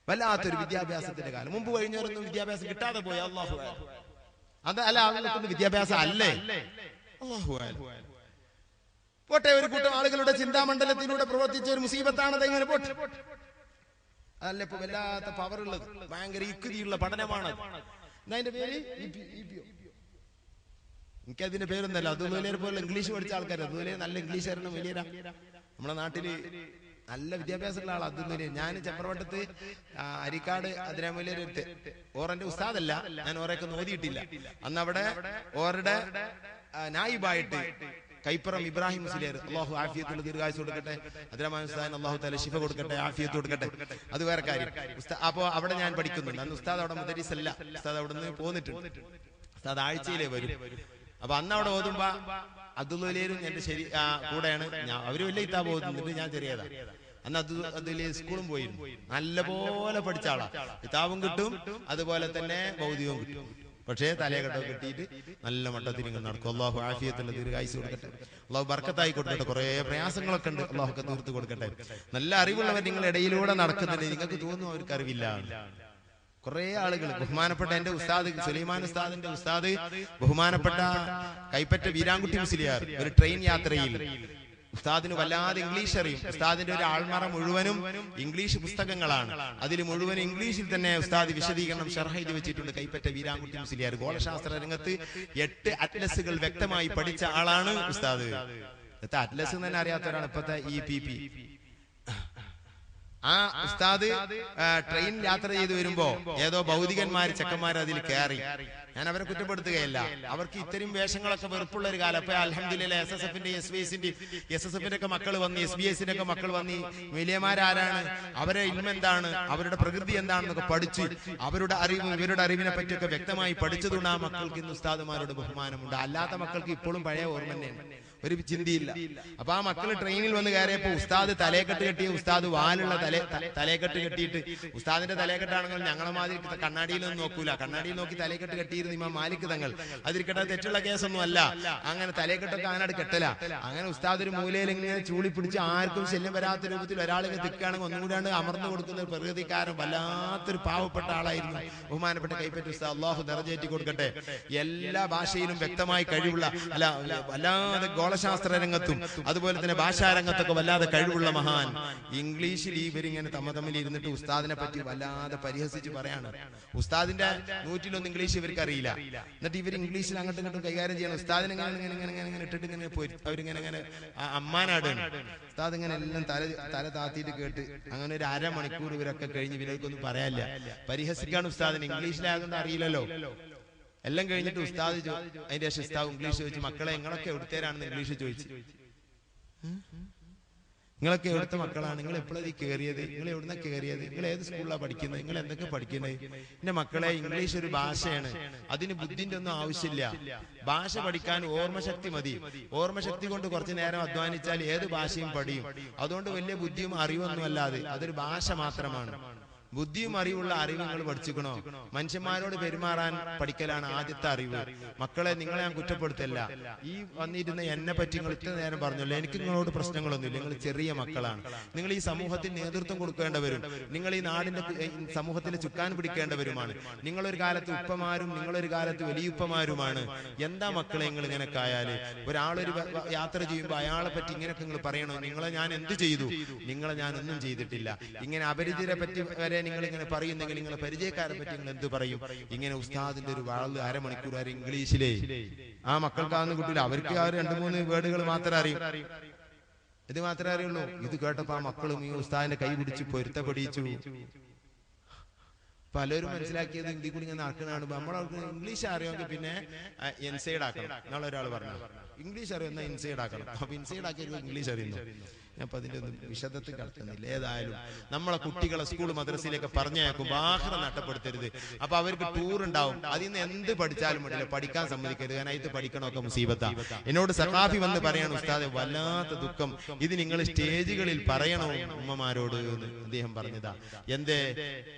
വല്ലാത്തൊരു വിദ്യാഭ്യാസത്തിന്റെ കാലം. മുമ്പ് കഴിഞ്ഞവരൊന്നും വിദ്യാഭ്യാസം കിട്ടാതെ പോയി. അല്ലാഹു അത് അല്ല, അതൊന്നും വിദ്യാഭ്യാസം അല്ലേ? അല്ലാഹു പോട്ടെ. ഒരു കൂട്ടം ആളുകളുടെ ചിന്താമണ്ഡലത്തിലൂടെ പ്രവർത്തിച്ച ഒരു മുസീബത്താണത്. എങ്ങനെ പോട്ടെ. അതല്ല ഇപ്പൊ വല്ലാത്ത പവറുള്ളത്, ഭയങ്കര യുക്തിയുള്ള പഠനമാണ്. അതിന്റെ പേര് എനിക്കതിന്റെ പേരൊന്നല്ല. അതുപോലെ പോലെ ഇംഗ്ലീഷ് പഠിച്ച ആൾക്കാർ, അതുപോലെ നല്ല ഇംഗ്ലീഷ് അറിയണം. വലിയ നമ്മുടെ നാട്ടില് നല്ല വിദ്യാഭ്യാസമുള്ള ആൾ. അതുപോലെ ഞാൻ ചെമ്പ്രവട്ടത്ത് അരിക്കാട് അതിരാമൂലൊരു ഓറന്റെ ഉസ്താദല്ല, ഞാൻ ഓരൊക്കെ നോദിയിട്ടില്ല. അന്ന് അവിടെ ഓരുടെ നായിബായിട്ട് കൈപ്പുറം ഇബ്രാഹിം മുസ്ലിയാർ, അള്ളാഹു ആഫിയത്തുള്ള ദീർഘായുസ് കൊടുക്കട്ടെ. അതിരമാൻ ഉസ്താദിന് അള്ളാഹു തആല ശിഫ കൊടുക്കട്ടെ, ആഫിയത്ത് കൊടുക്കട്ടെ. അത് വേറെ കാര്യം. അപ്പൊ അവിടെ ഞാൻ പഠിക്കുന്നുണ്ട്. അന്ന് ഉസ്താദ് അവിടെ മുദരിസ് അല്ല, ഉസ്താദ് അവിടെ നിന്ന് പോന്നിട്ടുണ്ട്. ഉസ്താദ് ആഴ്ചയിലേ വരും. അപ്പൊ അന്ന് അവിടെ ഓതുമ്പോ അബ്ദുള്ളയിലും എന്റെ ശരി കൂടെയാണ്. അവര് വലിയ ഇത്താ പോകുന്നുണ്ട്, ഞാൻ ചെറിയതാ. അന്ന് അതില് സ്കൂളും പോയിരുന്നു. നല്ലപോലെ പഠിച്ച ആളാ. കിതാബും കിട്ടും, അതുപോലെ തന്നെ ഭൗതികവും കിട്ടും. പക്ഷേ തലയെക്കെട്ടൊക്കെ കെട്ടിയിട്ട് നല്ല മട്ടത്തിൽ ഇങ്ങനെ നടക്കും. അള്ളാഹു ആഫിയത്തുള്ള ദീർഘായുസ് കൊടുക്കട്ടെ. അള്ളാഹു ബർക്കത്തായി കൊടുക്കട്ടെ. കുറെ പ്രയാസങ്ങളൊക്കെ ഉണ്ട്, അള്ളാഹു ഒക്കെ തീർത്ത് കൊടുക്കട്ടെ. നല്ല അറിവുള്ളവർ നിങ്ങളുടെ ഇടയിലൂടെ നടക്കുന്നുണ്ട്. നിങ്ങൾക്ക് തോന്നുന്നു അവർക്ക് അറിവില്ല. കുറെ ആളുകൾ, ബഹുമാനപ്പെട്ട എന്റെ ഉസ്താദ് സുലൈമാൻ ഉസ്താദിന്റെ ഉസ്താദ് ബഹുമാനപ്പെട്ട കൈപ്പറ്റ വീരാൻകുട്ടി മുസ്ലിയാർ ഒരു ട്രെയിൻ യാത്രയിൽ ഉസ്താദിന് വല്ലാതെ ഇംഗ്ലീഷ് അറിയും. ഉസ്താദിന്റെ ഒരു ആൾമറ മുഴുവനും ഇംഗ്ലീഷ് പുസ്തകങ്ങളാണ്. അതിൽ മുഴുവൻ ഇംഗ്ലീഷിൽ തന്നെ ഉസ്താദ് വിശദീകരണം ഷർഹ് ചെയ്ത് വെച്ചിട്ടുണ്ട്. കൈപ്പറ്റ വീരാൻകുട്ടി മുസ്ലിയാർ ഗോളശാസ്ത്ര രംഗത്ത് 8 അറ്റ്ലസുകൾ വ്യക്തമായി പഠിച്ച ആളാണ് ഉസ്താദ്. അറ്റ്ലസ് തന്നെ അറിയാത്തവരാണ് ഇപ്പത്തെ EPP. ആ ഉസ്താദ് ട്രെയിൻ യാത്ര ചെയ്ത് വരുമ്പോ ഏതോ ഭൗതികന്മാര് ചെക്കന്മാർ അതിൽ കയറി. ഞാൻ അവരെ കുറ്റപ്പെടുത്തുകയല്ല, അവർക്ക് ഇത്തരം വേഷങ്ങളൊക്കെ വെറുപ്പുള്ള ഒരു കാലം. അപ്പൊ അൽഹംദുലില്ലാ SSFന്റെ SSFന്റെ ഒക്കെ മക്കൾ വന്ന്, SBS-ന്റെ ഒക്കെ മക്കൾ വന്ന്, വലിയമാരാരാണ്, അവരെ ഇൽമ എന്താണ്, അവരുടെ പ്രകൃതി എന്താണെന്നൊക്കെ പഠിച്ച് അവരുടെ അറിവും ഇവരുടെ അറിവിനെ പറ്റിയൊക്കെ വ്യക്തമായി പഠിച്ചതുകൊണ്ട് ആ മക്കൾക്ക് ഇന്ന് ഉസ്താദുമാരോട് ബഹുമാനമുണ്ട്. അല്ലാത്ത മക്കൾക്ക് ഇപ്പോഴും പഴയ ഓർമ്മ തന്നെയാണ്, ഒരു ചിന്തയില്ല. അപ്പൊ ആ മക്കൾ ട്രെയിനിൽ വന്ന് കയറിയപ്പോ ഉസ്താദ് തലയെക്കെട്ട് കെട്ടിയ, ഉസ്താദ് വാലുള്ള തലയെക്കെട്ട് കെട്ടിയിട്ട്, ഉസ്താദിന്റെ തലയെക്കെട്ടാണെങ്കിൽ ഞങ്ങളെ മാതിരി കണ്ണാടിയിലൊന്നും നോക്കൂല, കണ്ണാടിയിൽ നോക്കി തലയെക്കെട്ട് കെട്ടിയിരുന്ന ഇമാം മാലിക് തങ്ങൾ. അതിരിക്കട്ടെ, തെറ്റുള്ള കേസൊന്നും അല്ല. അങ്ങനെ തലയെക്കെട്ടൊക്കെ അങ്ങനെ കെട്ടല. അങ്ങനെ ഉസ്താദ് ഒരു മൂലയിൽ ഇങ്ങനെ ചൂളി പിടിച്ച് ആർക്കും ശല്യം വരാത്ത രൂപത്തിൽ ഒരാളിങ്ങനെ തിക്കാണെങ്കിൽ ഒന്നുകൂടാണ്ട് അമർന്നു കൊടുക്കുന്ന ഒരു പ്രകൃതിക്കാരൻ, വല്ലാത്തൊരു പാവപ്പെട്ട ആളായിരുന്നു ബഹുമാനപ്പെട്ട കൈപ്പറ്റ ഉസ്താദ്. അള്ളാഹു ദർജയേറ്റി കൊടുക്കട്ടെ. എല്ലാ ഭാഷയിലും വ്യക്തമായി കഴിവുള്ള, അല്ല വല്ലാതെ ഗോളശാസ്ത്ര രംഗത്തും അതുപോലെ തന്നെ ഭാഷാരംഗത്തൊക്കെ വല്ലാതെ കഴിവുള്ള മഹാൻ. ഇംഗ്ലീഷിൽ ഇവരിങ്ങനെ തമ്മിൽ ഇരുന്നിട്ട് ഉസ്താദിനെ പറ്റി വല്ലാതെ പരിഹസിച്ച് പറയാണ്. ഉസ്താദിന്റെ 101 ഇംഗ്ലീഷ് ഇവർക്ക് അറിയില്ല. എന്നിട്ട് ഇവർ ഇംഗ്ലീഷിൽ അങ്ങോട്ടും ഇങ്ങോട്ടും കൈകാര്യം ചെയ്യണം. ഉസ്താദിനെ ഇങ്ങനെ ഇട്ടിട്ട് ഇങ്ങനെ പോയി അവരിങ്ങനെ അമ്മാനാടാണ്. ഉസ്താദ് ഇങ്ങനെ എല്ലാം തല താത്തിയിട്ട് കേട്ട് അങ്ങനെ ഒരു അരമണിക്കൂർ ഇവരൊക്കെ കഴിഞ്ഞ് ഇവരൊക്കൊന്നും പറയാനില്ല, പരിഹസിക്കാണ് ഉസ്താദിന്. ഇംഗ്ലീഷിലായതുകൊണ്ട് അറിയില്ലല്ലോ. എല്ലാം കഴിഞ്ഞിട്ട് ഉസ്താദ് അതിന്റെ ശേഷം ഉസ്താദ് ഇംഗ്ലീഷ് ചോദിച്ചു, മക്കളെ നിങ്ങളൊക്കെ എവിടുത്തേരാണെന്ന് ഇംഗ്ലീഷ് ചോദിച്ചു. നിങ്ങളൊക്കെ എവിടുത്തെ മക്കളാണ്, നിങ്ങൾ എപ്പോഴാണ് കയറിയത്, നിങ്ങൾ എവിടുന്ന കയറിയത്, നിങ്ങൾ ഏത് സ്കൂളിലാണ് പഠിക്കുന്നത്, നിങ്ങൾ എന്തൊക്കെ പഠിക്കുന്നത്? എന്റെ മക്കളെ, ഇംഗ്ലീഷ് ഒരു ഭാഷയാണ്, അതിന് ബുദ്ധിന്റെ ഒന്നും ആവശ്യമില്ല. ഭാഷ പഠിക്കാൻ ഓർമ്മശക്തി മതി. ഓർമ്മശക്തി കൊണ്ട് കുറച്ചു നേരം അധ്വാനിച്ചാൽ ഏത് ഭാഷയും പഠിയും. അതുകൊണ്ട് വലിയ ബുദ്ധിയും അറിവൊന്നും അല്ലാതെ അതൊരു ഭാഷ മാത്രമാണ്. ബുദ്ധിയും അറിവുള്ള അറിവ് നിങ്ങൾ പഠിച്ചിക്കണോ? മനുഷ്യന്മാരോട് പെരുമാറാൻ പഠിക്കലാണ് ആദ്യത്തെ അറിവ്. മക്കളെ, നിങ്ങളെ ഞാൻ കുറ്റപ്പെടുത്തല്ല. ഈ വന്നിരുന്ന എന്നെ പറ്റി നിങ്ങൾ ഇത്ര നേരം പറഞ്ഞല്ലോ, എനിക്ക് നിങ്ങളോട് പ്രശ്നങ്ങളൊന്നുമില്ല. നിങ്ങൾ ചെറിയ മക്കളാണ്. നിങ്ങൾ ഈ സമൂഹത്തിൽ നേതൃത്വം കൊടുക്കേണ്ടവരും, നിങ്ങൾ ഈ നാടിന്റെ സമൂഹത്തിൽ ചുക്കാൻ പിടിക്കേണ്ടവരുമാണ്. നിങ്ങളൊരു കാലത്ത് ഉപ്പമാരും നിങ്ങളൊരു കാലത്ത് വലിയുപ്പമാരുമാണ്. എന്താ മക്കളെ നിങ്ങൾ ഇങ്ങനെയൊക്കെ ആയാല്? ഒരാളൊരു യാത്ര ചെയ്യുമ്പോൾ അയാളെ പറ്റി ഇങ്ങനെയൊക്കെ നിങ്ങൾ പറയണോ? നിങ്ങളെ ഞാൻ എന്ത് ചെയ്തു? നിങ്ങളെ ഞാൻ ഒന്നും ചെയ്തിട്ടില്ല. ഇങ്ങനെ അപരിചിതരെ പറ്റി വരെ നിങ്ങൾ ഇങ്ങനെ പറയുന്നെങ്കിൽ നിങ്ങളെ പരിചയക്കാരെ പറ്റി നിങ്ങൾ എന്ത് പറയും? ഇങ്ങനെ ഉസ്താദിന്റെ ഒരു വാള് അരമണിക്കൂർ വരെ ഇംഗ്ലീഷിലെ ആ മക്കൾക്കാവുന്ന കുട്ടിയില്ല. അവർക്ക് ആ 2-3 വേർഡുകൾ മാത്രമേ അറിയൂ, ഇത് മാത്രമേ അറിയുള്ളൂ. ഇത് കേട്ടപ്പോ ആ മക്കളും ഈ ഉസ്താദിന്റെ കൈ പിടിച്ച് പൊരുത്തപ്പെടിച്ചു. പലരും മനസ്സിലാക്കിയത് ഹിന്ദി കൂടി ഇങ്ങനെ നടക്കുന്നതാണ്. നമ്മളവർക്ക് ഇംഗ്ലീഷ് അറിയാമെങ്കിൽ പിന്നെ ഇൻസൈഡ് ആക്കണം. നാളെ ഒരാൾ പറഞ്ഞു ഇംഗ്ലീഷ് അറിയുന്ന ഇൻസൈഡ് ആക്കണം. അപ്പൊ ഇൻസൈഡ് ആക്കിയത് ഇംഗ്ലീഷ് അറിയുന്നു. ഞാൻ അപ്പൊ അതിന്റെ ഒന്നും വിശദത്തിൽ കടത്തുന്നില്ല. ഏതായാലും നമ്മളെ കുട്ടികളെ സ്കൂൾ മദ്രസയിലേക്ക് പറഞ്ഞയക്കുമ്പോൾ ആഹ്റം നഷ്ടപ്പെടുത്തരുത്. അപ്പൊ അവർക്ക് ടൂർ ഉണ്ടാവും. അതിൽ നിന്ന് എന്ത് പഠിച്ചാലും വേണ്ടില്ല, പഠിക്കാൻ സമ്മതിക്കരുത്. കാരണം ഇത് പഠിക്കണമൊക്കെ മുസീബത്താ. എന്നോട് സഖാഫി വന്ന് പറയണം, ഉസ്താദെ വല്ലാത്ത ദുഃഖം, ഇത് നിങ്ങൾ സ്റ്റേജുകളിൽ പറയണോ ഉമ്മമാരോട് എന്ന് അദ്ദേഹം പറഞ്ഞതാ. എന്തേ,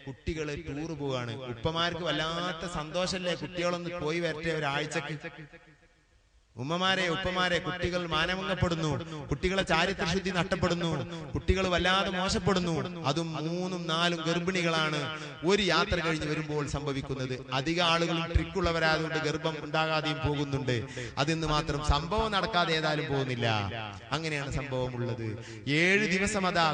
കുട്ടികള് ടൂർ പോവാണ്, ഉപ്പമാർക്ക് വല്ലാത്ത സന്തോഷല്ലേ കുട്ടികളൊന്ന് പോയി വരട്ടെ ഒരാഴ്ചക്ക്. ഉമ്മമാരെ ഉപ്പമാരെ കുട്ടികൾ മാനഭംഗപ്പെടുന്നു, കുട്ടികളെ ചാരിത്രശുദ്ധി നഷ്ടപ്പെടുന്നു, കുട്ടികൾ വല്ലാതെ മോശപ്പെടുന്നു. അതും 3ഉം 4ഉം ഗർഭിണികളാണ് ഒരു യാത്ര കഴിഞ്ഞ് വരുമ്പോൾ സംഭവിക്കുന്നത്. അധിക ആളുകളും ട്രിക്കുള്ളവരായതുകൊണ്ട് ഗർഭം ഉണ്ടാകാതെയും പോകുന്നുണ്ട്. അതിന്ന് മാത്രം സംഭവം നടക്കാതെ ഏതായാലും പോകുന്നില്ല. അങ്ങനെയാണ് സംഭവം ഉള്ളത്. 7 ദിവസം അതാ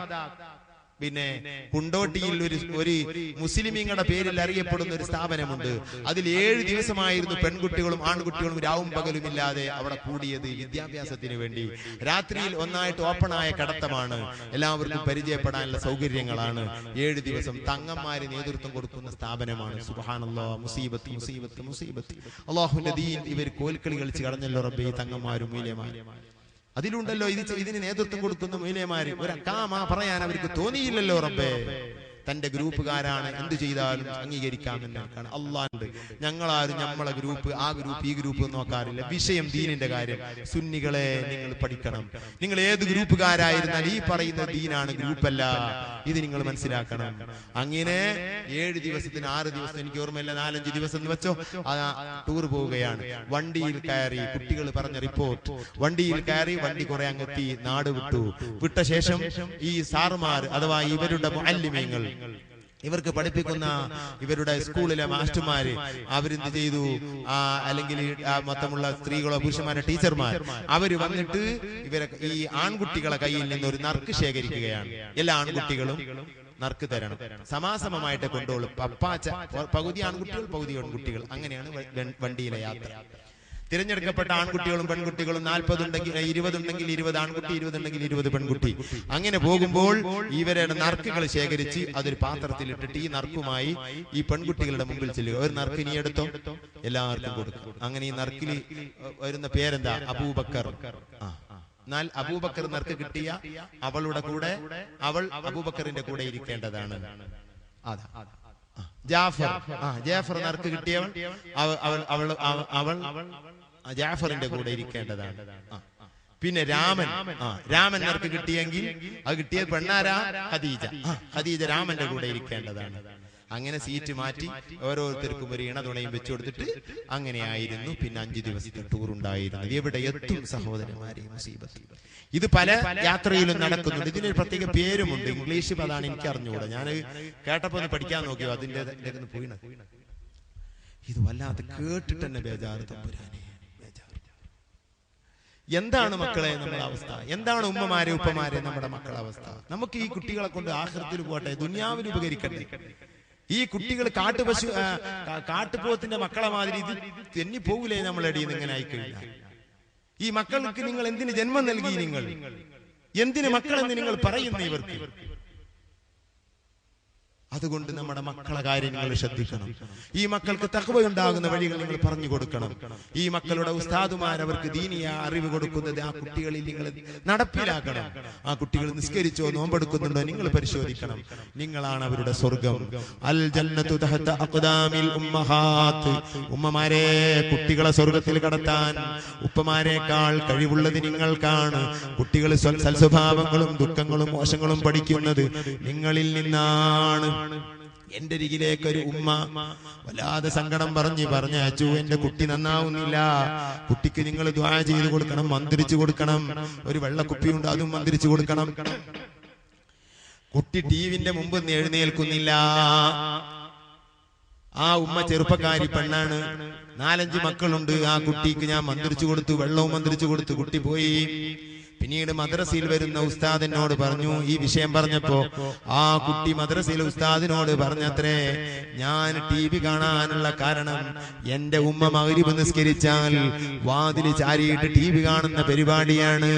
പിന്നെ കുണ്ടോട്ടിയിൽ ഒരു മുസ്ലിമീങ്ങളുടെ പേരിൽ അറിയപ്പെടുന്ന ഒരു സ്ഥാപനമുണ്ട്. അതിൽ 7 ദിവസമായിരുന്നു പെൺകുട്ടികളും ആൺകുട്ടികളും രാവും പകലും ഇല്ലാതെ അവിടെ കൂടിയത് വിദ്യാഭ്യാസത്തിന് വേണ്ടി. രാത്രിയിൽ ഒന്നായിട്ട് ഓപ്പണായ കടത്തമാണ്, എല്ലാവർക്കും പരിചയപ്പെടാനുള്ള സൗകര്യങ്ങളാണ്. 7 ദിവസം തങ്ങന്മാര് നേതൃത്വം കൊടുക്കുന്ന സ്ഥാപനമാണ്. സുബ്ഹാനല്ലാഹ്, മുസീബത്ത് മുസീബത്ത് മുസീബത്ത്. അല്ലാഹുവിന്റെ ദീൻ ഇവർ കോൽക്കളി കളിച്ച് കടഞ്ഞല്ലോ റബ്ബേ. തങ്ങന്മാരും മൂല്യമാരും അതിലുണ്ടല്ലോ ഇതിന് നേതൃത്വം കൊടുക്കുന്ന മൂല്യമാര് ഒരക്കാമ പറയാൻ അവർക്ക് തോന്നിയില്ലല്ലോ റബ്ബേ. തന്റെ ഗ്രൂപ്പുകാരാണ്, എന്തു ചെയ്താലും അംഗീകരിക്കാമെന്നാണ്. അള്ളാഹുണ്ട്. ഞങ്ങളാരും നമ്മളെ ഗ്രൂപ്പ് ആ ഗ്രൂപ്പ് ഈ ഗ്രൂപ്പ് നോക്കാറില്ല. വിഷയം ദീനിന്റെ കാര്യം. സുന്നികളെ നിങ്ങൾ പഠിക്കണം. നിങ്ങൾ ഏത് ഗ്രൂപ്പുകാരായിരുന്നാൽ ഈ പറയുന്ന ദീനാണ്, ഗ്രൂപ്പല്ല. ഇത് നിങ്ങൾ മനസ്സിലാക്കണം. അങ്ങനെ 7 ദിവസത്തിന് 6 ദിവസം, എനിക്ക് ഓർമ്മയില്ല, 4-5 ദിവസം എന്ന് വെച്ചോ, ടൂർ പോവുകയാണ്. വണ്ടിയിൽ കയറി, കുട്ടികൾ പറഞ്ഞ റിപ്പോർട്ട്, വണ്ടിയിൽ കയറി വണ്ടി കുറെ അങ്ങെത്തി നാട് വിട്ടു. വിട്ട ശേഷം ഈ സാറുമാർ അഥവാ ഇവരുടെ മുഅല്ലിമീങ്ങൾ, ഇവർക്ക് പഠിപ്പിക്കുന്ന ഇവരുടെ സ്കൂളിലെ മാസ്റ്റർമാര് അവരെന്ത് ചെയ്തു, അല്ലെങ്കിൽ മൊത്തമുള്ള സ്ത്രീകളോ പുരുഷന്മാരോ ടീച്ചർമാർ അവര് വന്നിട്ട് ഇവരെ ഈ ആൺകുട്ടികളെ കയ്യിൽ നിന്ന് ഒരു നറുക്ക് ശേഖരിക്കുകയാണ്. എല്ലാ ആൺകുട്ടികളും നറുക്ക് തരണം, സമാസമമായിട്ട് കൊണ്ടുപോകും. പകുതി ആൺകുട്ടികൾ പകുതി പെൺകുട്ടികൾ. അങ്ങനെയാണ് വണ്ടിയിലെ യാത്ര. തിരഞ്ഞെടുക്കപ്പെട്ട ആൺകുട്ടികളും പെൺകുട്ടികളും 40 ഉണ്ടെങ്കിൽ 20 ഉണ്ടെങ്കിൽ 20 ആൺകുട്ടി, 20 ഉണ്ടെങ്കിൽ 20 പെൺകുട്ടി. അങ്ങനെ പോകുമ്പോൾ ഇവരുടെ നറുക്കുകൾ ശേഖരിച്ച് അതൊരു പാത്രത്തിൽ ഇട്ടിട്ട് ഈ നറുക്കുമായി ഈ പെൺകുട്ടികളുടെ മുമ്പിൽ ചെല്ലുക. ഒരു നറുക്ക് നീ എടുത്തോ, എല്ലാവർക്കും കൊടുക്കും. അങ്ങനെ ഈ നറുക്കിൽ വരുന്ന പേരെന്താ? അബൂബക്കർ. എന്നാൽ അബൂബക്കർ നറുക്ക് കിട്ടിയ അവളുടെ കൂടെ അവൾ അബൂബക്കറിന്റെ കൂടെ ഇരിക്കേണ്ടതാണ്. അതാ ജാഫർ നറുക്ക് കിട്ടിയവൾ അവൾ ജാഫറിന്റെ കൂടെ ഇരിക്കേണ്ടതാണ്. പിന്നെ രാമൻ നറുക്ക് കിട്ടിയെങ്കിൽ അത് കിട്ടിയത് പെണ്ണാരാ? ഖദീജ രാമന്റെ കൂടെ ഇരിക്കേണ്ടതാണ്. അങ്ങനെ സീറ്റ് മാറ്റി ഓരോരുത്തർക്കും ഒരു ഇണതുണയും വെച്ചു കൊടുത്തിട്ട് അങ്ങനെയായിരുന്നു. പിന്നെ 5 ദിവസത്തെ ടൂർ ഉണ്ടായിരുന്നു. എവിടെ എത്തും സഹോദരന്മാരെ മുസീബത്ത്. ഇത് പല യാത്രയിലും നടക്കുന്നുണ്ട്. ഇതിനൊരു പ്രത്യേക പേരുമുണ്ട്. ഇംഗ്ലീഷ് പദമാണ്, എനിക്ക് അറിഞ്ഞുകൂടാ. ഞാൻ കേട്ടപ്പോ ഒന്ന് പഠിക്കാൻ നോക്കിയോ, അതിന്റെ പോയി. ഇത് വല്ലാതെ കേട്ടിട്ട് തന്നെ ബേജാറ് തമ്പുരാനെ. എന്താണ് മക്കളെ നമ്മുടെ അവസ്ഥ? എന്താണ് ഉമ്മമാരെ ഉപ്പമാരെ നമ്മുടെ മക്കളുടെ അവസ്ഥ? നമുക്ക് ഈ കുട്ടികളെ കൊണ്ട് ആഖിറത്തിൽ പോട്ടെ, ദുനിയാവിന് ഉപകരിക്കട്ടെ. ഈ കുട്ടികൾ കാട്ടുപോത്തിന്റെ മക്കളെ മാതിരി ഇത് തെന്നി പോകൂലേ നമ്മളടിയിൽ നിന്ന് ഇങ്ങനെ ആയിക്കഴിഞ്ഞാൽ? ഈ മക്കൾക്ക് നിങ്ങൾ എന്തിന് ജന്മം നൽകി? നിങ്ങൾ എന്തിന് മക്കളെന്ന് നിങ്ങൾ പറയുന്നു ഇവർക്ക്? അതുകൊണ്ട് നമ്മുടെ മക്കളെ കാര്യം നിങ്ങൾ ശ്രദ്ധിക്കണം. ഈ മക്കൾക്ക് തഖ്വയുണ്ടാകുന്ന വഴികൾ നിങ്ങൾ പറഞ്ഞു കൊടുക്കണം. ഈ മക്കളുടെ ഉസ്താദുമാർ അവർക്ക് ദീനിയ അറിവ് കൊടുക്കുന്നത് ആ കുട്ടികളിൽ നിങ്ങൾ നടപ്പിലാക്കണം. ആ കുട്ടികൾ നിസ്കരിച്ചോ നോമ്പെടുക്കുന്നുണ്ടോ നിങ്ങൾ പരിശോധിക്കണം. നിങ്ങളാണ് അവരുടെ സ്വർഗം. അൽ ജന്നത്തു തഹത അഖ്ദാമിൽ ഉമ്മഹാത്ത്. ഉമ്മമാരെ, കുട്ടികളെ സ്വർഗത്തിൽ കടത്താൻ ഉപ്പമാരെക്കാൾ കഴിവുള്ളത് നിങ്ങൾക്കാണ്. കുട്ടികൾ സൽസ്വഭാവങ്ങളും ദുഃഖങ്ങളും മോശങ്ങളും പഠിക്കുന്നത് നിങ്ങളിൽ നിന്നാണ്. എന്റെ അരികിലേക്ക് ഒരു ഉമ്മ വല്ലാതെ സങ്കടം പറഞ്ഞ് അച്ചു, എന്റെ കുട്ടി നന്നാവുന്നില്ല, കുട്ടിക്ക് നിങ്ങൾ ദുആ ചെയ്ത് കൊടുക്കണം, മന്ത്രിച്ചു കൊടുക്കണം. ഒരു വെള്ളക്കുപ്പിയുണ്ട്, അതും മന്ത്രിച്ചു കൊടുക്കണം. കുട്ടി ടിവിന്റെ മുമ്പ് എഴുന്നേൽക്കുന്നില്ല. ആ ഉമ്മ ചെറുപ്പക്കാരി പെണ്ണാണ്, 4-5 മക്കളുണ്ട്. ആ കുട്ടിക്ക് ഞാൻ മന്ത്രിച്ചു കൊടുത്തു, വെള്ളവും മന്ത്രിച്ചു കൊടുത്തു. കുട്ടി പോയി. പിന്നീട് മദ്രസയിൽ വരുന്ന ഉസ്താദിനോട് പറഞ്ഞു, ഈ വിഷയം പറഞ്ഞപ്പോ ആ കുട്ടി മദ്രസയിലെ ഉസ്താദിനോട് പറഞ്ഞത്രേ, ഞാൻ TV കാണാനുള്ള കാരണം എന്റെ ഉമ്മ മഗ്രിബ് നിസ്കരിച്ചാൽ വാതില് ചാരിയിട്ട് TV കാണുന്ന പരിപാടിയാണ്.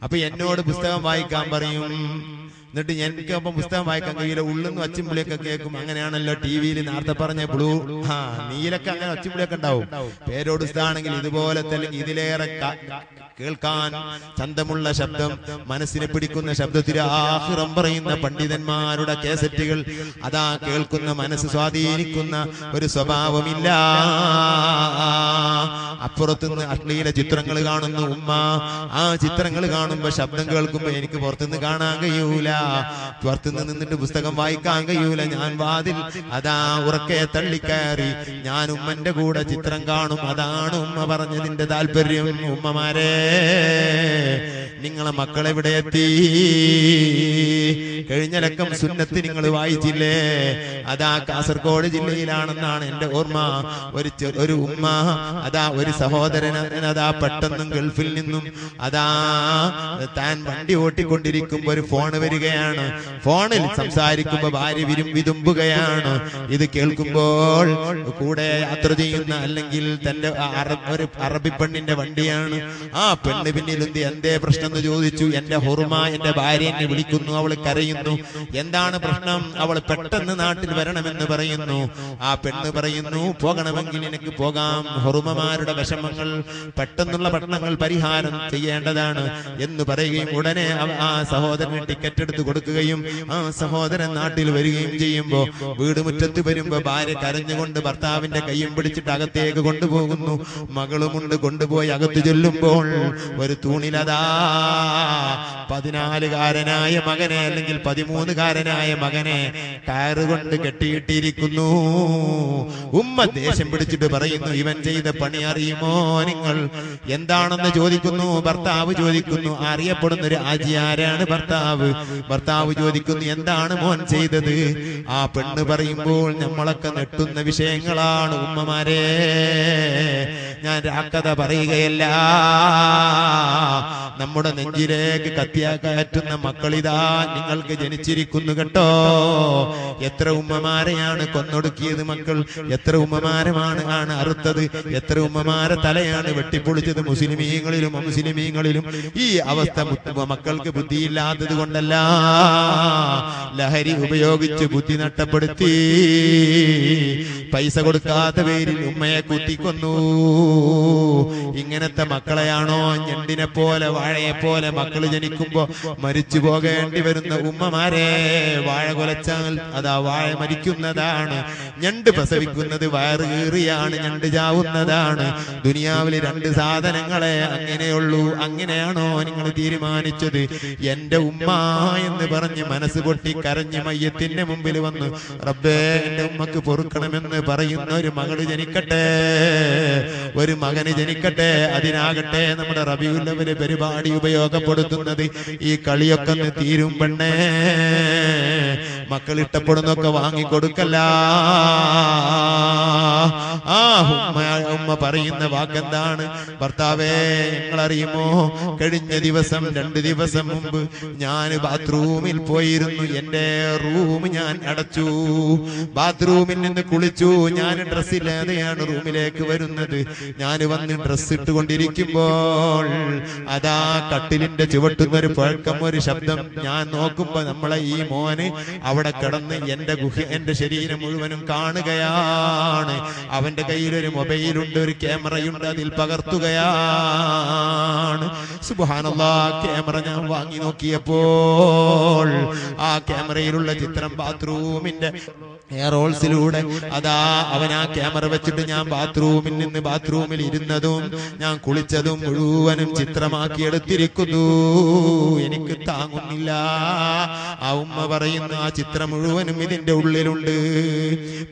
അപ്പൊ എന്നോട് പുസ്തകം വായിക്കാൻ പറയും. എന്നിട്ട് എനിക്ക് അപ്പം പുസ്തകം വായിക്കാൻ കഴിയില്ല, ഉള്ളിന്ന് ഒച്ചമ്പുളിയൊക്കെ കേൾക്കും. അങ്ങനെയാണല്ലോ ടി-വിയിൽ നേരത്തെ പറഞ്ഞ ബ്ലൂ നീലൊക്കെ അങ്ങനെ ഒച്ചമ്പുളിയൊക്കെ ഉണ്ടാവും. പേരോട് ആണെങ്കിൽ ഇതുപോലെ തന്നെ ഇതിലേറെ കേൾക്കാൻ ചന്തമുള്ള ശബ്ദം, മനസ്സിനെ പിടിക്കുന്ന ശബ്ദത്തിൽ ആഖിറം പറയുന്ന പണ്ഡിതന്മാരുടെ കേസറ്റുകൾ അതാ കേൾക്കുന്ന മനസ്സ് സ്വാധീനിക്കുന്ന ഒരു സ്വഭാവമില്ല. അപ്പുറത്തുനിന്ന് അശ്ലീല ചിത്രങ്ങൾ കാണുന്നു ഉമ്മ. ആ ചിത്രങ്ങൾ കാണുമ്പോ ശബ്ദം കേൾക്കുമ്പോ എനിക്ക് പുറത്തുനിന്ന് കാണാൻ കഴിയൂല, പുറത്തുനിന്ന് നിന്നിട്ട് പുസ്തകം വായിക്കാൻ കഴിയൂല. ഞാൻ വാതിൽ അതാ ഉറക്കെ തള്ളിക്കയറി ഞാൻ ഉമ്മന്റെ കൂടെ ചിത്രം കാണും. അതാണ് ഉമ്മ പറഞ്ഞതിന്റെ താല്പര്യം. ഉമ്മമാരെ, നിങ്ങളെ മക്കളെവിടെ എത്തി? കഴിഞ്ഞ ലക്കം സുന്നത്ത് നിങ്ങൾ വായിച്ചില്ലേ? അതാ കാസർഗോഡ് ജില്ലയിലാണെന്നാണ് എന്റെ ഓർമ്മ. ഒരു ഉമ്മ അതാ ഒരു സഹോദരൻ അതാ പെട്ടെന്നും ഗൾഫിൽ നിന്നും അതാ താൻ വണ്ടി ഓട്ടിക്കൊണ്ടിരിക്കുമ്പോ ഒരു ഫോൺ വരികയാണ്. ഫോണിൽ സംസാരിക്കുമ്പോ ഭാര്യ വിതുമ്പുകയാണ്. ഇത് കേൾക്കുമ്പോൾ കൂടെ യാത്ര ചെയ്യുന്ന അല്ലെങ്കിൽ തന്റെ ഒരു അറബി പെണ്ണിന്റെ വണ്ടിയാണ്. ആ പെണ്ണ് പിന്നിൽ എന്തേ പ്രശ്നം എന്ന് ചോദിച്ചു. എന്റെ ഹുർമ, എന്റെ ഭാര്യ എന്നെ വിളിക്കുന്നു, അവൾ കരയുന്നു. എന്താണ് പ്രശ്നം? അവൾ പെട്ടെന്ന് നാട്ടിൽ വരണമെന്ന് പറയുന്നു. ആ പെണ്ണ് പറയുന്നു, പോകണമെങ്കിൽ എനിക്ക് പോകാം, ഹുർമമാരുടെ വിഷമങ്ങൾ, പെട്ടെന്നുള്ള പട്ടണങ്ങൾ പരിഹാരം ചെയ്യേണ്ടതാണ് എന്ന് പറയുകയും ഉടനെ ആ സഹോദരന് ടിക്കറ്റ് എടുത്ത് കൊടുക്കുകയും ആ സഹോദരൻ നാട്ടിൽ വരികയും ചെയ്യുമ്പോ വീട് മുറ്റത്ത് വരുമ്പോ ഭാര്യ കരഞ്ഞുകൊണ്ട് ഭർത്താവിന്റെ കൈയും പിടിച്ചിട്ട് അകത്തേക്ക് കൊണ്ടുപോകുന്നു. മകളുമുണ്ട്. കൊണ്ടുപോയി അകത്ത് ചെല്ലുമ്പോൾ ഒരു തൂണിലതാ 14കാരനായ മകനെ അല്ലെങ്കിൽ 13കാരനായ മകനെ കയറുകൊണ്ട് കെട്ടിയിട്ടിരിക്കുന്നു. ഉമ്മ ദേഷ്യം പിടിച്ചിട്ട് പറയുന്നു, ഇവൻ ചെയ്ത പണി അറിയുമോ നിങ്ങൾ? എന്താണെന്ന് ചോദിക്കുന്നു. ഭർത്താവ് ചോദിക്കുന്നു. അറിയപ്പെടുന്ന ഒരു ആജിയാരാണ് ഭർത്താവ്. ഭർത്താവ് ചോദിക്കുന്നു, എന്താണ് മോൻ ചെയ്തത്? ആ പെണ്ണ് പറയുമ്പോൾ നമ്മളൊക്കെ നെട്ടുന്ന വിഷയങ്ങളാണ് ഉമ്മമാരെ. ഞാൻ രാക്കഥ പറയുകയല്ല. നമ്മുടെ നെഞ്ചിലേക്ക് കത്തിയാക്കയറ്റുന്ന മക്കളിതാ നിങ്ങൾക്ക് ജനിച്ചിരിക്കുന്നു കേട്ടോ. എത്ര ഉമ്മമാരെയാണ് കൊന്നൊടുക്കിയത് മക്കൾ? എത്ര ഉമ്മമാരമാണ് അറുത്തത്? എത്ര ഉമ്മമാരെ തലയാണ് വെട്ടിപ്പൊളിച്ചത്? മുസ്ലിമീങ്ങളിലും അമുസ്ലിമീങ്ങളിലും. ഈ അവസ്ഥ മക്കൾക്ക് ബുദ്ധിയില്ലാത്തത് കൊണ്ടല്ല, ലഹരി ഉപയോഗിച്ച് ബുദ്ധി നഷ്ടപ്പെടുത്തി പൈസ കൊടുക്കാത്ത പേരിൽ ഉമ്മയെ കുത്തിക്കൊന്നു. ഇങ്ങനത്തെ മക്കളെയാണോ ഞണ്ടിനെ പോലെ വാഴയെ പോലെ മക്കള് ജനിക്കുമ്പോ മരിച്ചു പോകേണ്ടി വരുന്ന ഉമ്മമാരെ? വാഴ കൊലച്ചാൽ അതാ വാഴ മരിക്കുന്നതാണ്. ഞണ്ട് പ്രസവിക്കുന്നത് വയറ് കീറിയാണ്, ഞണ്ട് ചാവുന്നതാണ്. ദുനിയാവിലെ 2 സാധനങ്ങളെ അങ്ങനെയുള്ളൂ. അങ്ങനെയാണോ നിങ്ങൾ തീരുമാനിച്ചത്? എന്റെ ഉമ്മ എന്ന് പറഞ്ഞ് മനസ്സ് പൊട്ടി കരഞ്ഞ് മയ്യത്തിന്റെ മുമ്പിൽ വന്ന് റബ്ബേ എന്റെ ഉമ്മക്ക് പൊറുക്കണമെന്ന് പറയുന്ന ഒരു മകള് ജനിക്കട്ടെ, ഒരു മകന് ജനിക്കട്ടെ. അതിനാകട്ടെ നമ്മുടെ റബീഉൽ അവ്വൽ പരിപാടി ഉപയോഗപ്പെടുത്തുന്നത്. ഈ കളിയൊക്കെ ഒന്ന് തീരും പെണ്ണേ. മക്കൾ ഇഷ്ടപ്പെടുന്നൊക്കെ വാങ്ങിക്കൊടുക്കല്ല. ആ ഉമ്മ പറയുന്ന വാക്കെന്താണ്? ഭർത്താവേ, നിങ്ങളറിയുമോ, കഴിഞ്ഞ ദിവസം 2 ദിവസം മുമ്പ് ഞാൻ ബാത്റൂമിൽ പോയിരുന്നു. എന്റെ റൂം ഞാൻ അടച്ചു. ബാത്റൂമിൽ നിന്ന് കുളിച്ചു. ഞാൻ ഡ്രസ്സില്ലാതെയാണ് റൂമിലേക്ക് വരുന്നത്. ഞാൻ വന്ന് ഡ്രസ് ഇട്ടുകൊണ്ടിരിക്കുമ്പോൾ അതാ കട്ടിലിന്റെ ചുവട്ടുന്ന ഒരു പഴക്കം, ഒരു ശബ്ദം. ഞാൻ നോക്കുമ്പോ നമ്മളെ ഈ മോന് അവിടെ കിടന്ന് എന്റെ ശരീരം മുഴുവനും കാണുകയാണ്. അവന്റെ കയ്യിലൊരു മൊബൈലുണ്ട്, ഒരു ക്യാമറയുണ്ട്, അതിൽ പകർത്തുകയാണ്. സുബ്ഹാനല്ലാഹ്, ക്യാമറ ഞാൻ വാങ്ങി നോക്കിയപ്പോൾ ആ ക്യാമറയിലുള്ള ചിത്രം ബാത്റൂമിന്റെ എയർഹോൾസിലൂടെ അതാ അവൻ ആ ക്യാമറ വെച്ചിട്ട് ഞാൻ ബാത്റൂമിൽ ഇരുന്നതും ഞാൻ കുളിച്ചതും മുഴുവനും ചിത്രമാക്കി എടുത്തിരിക്കുന്നു. എനിക്ക് താങ്ങുന്നില്ല. ആ ഉമ്മ പറയുന്നു, ആ ചിത്രം മുഴുവനും ഇതിന്റെ ഉള്ളിലുണ്ട്.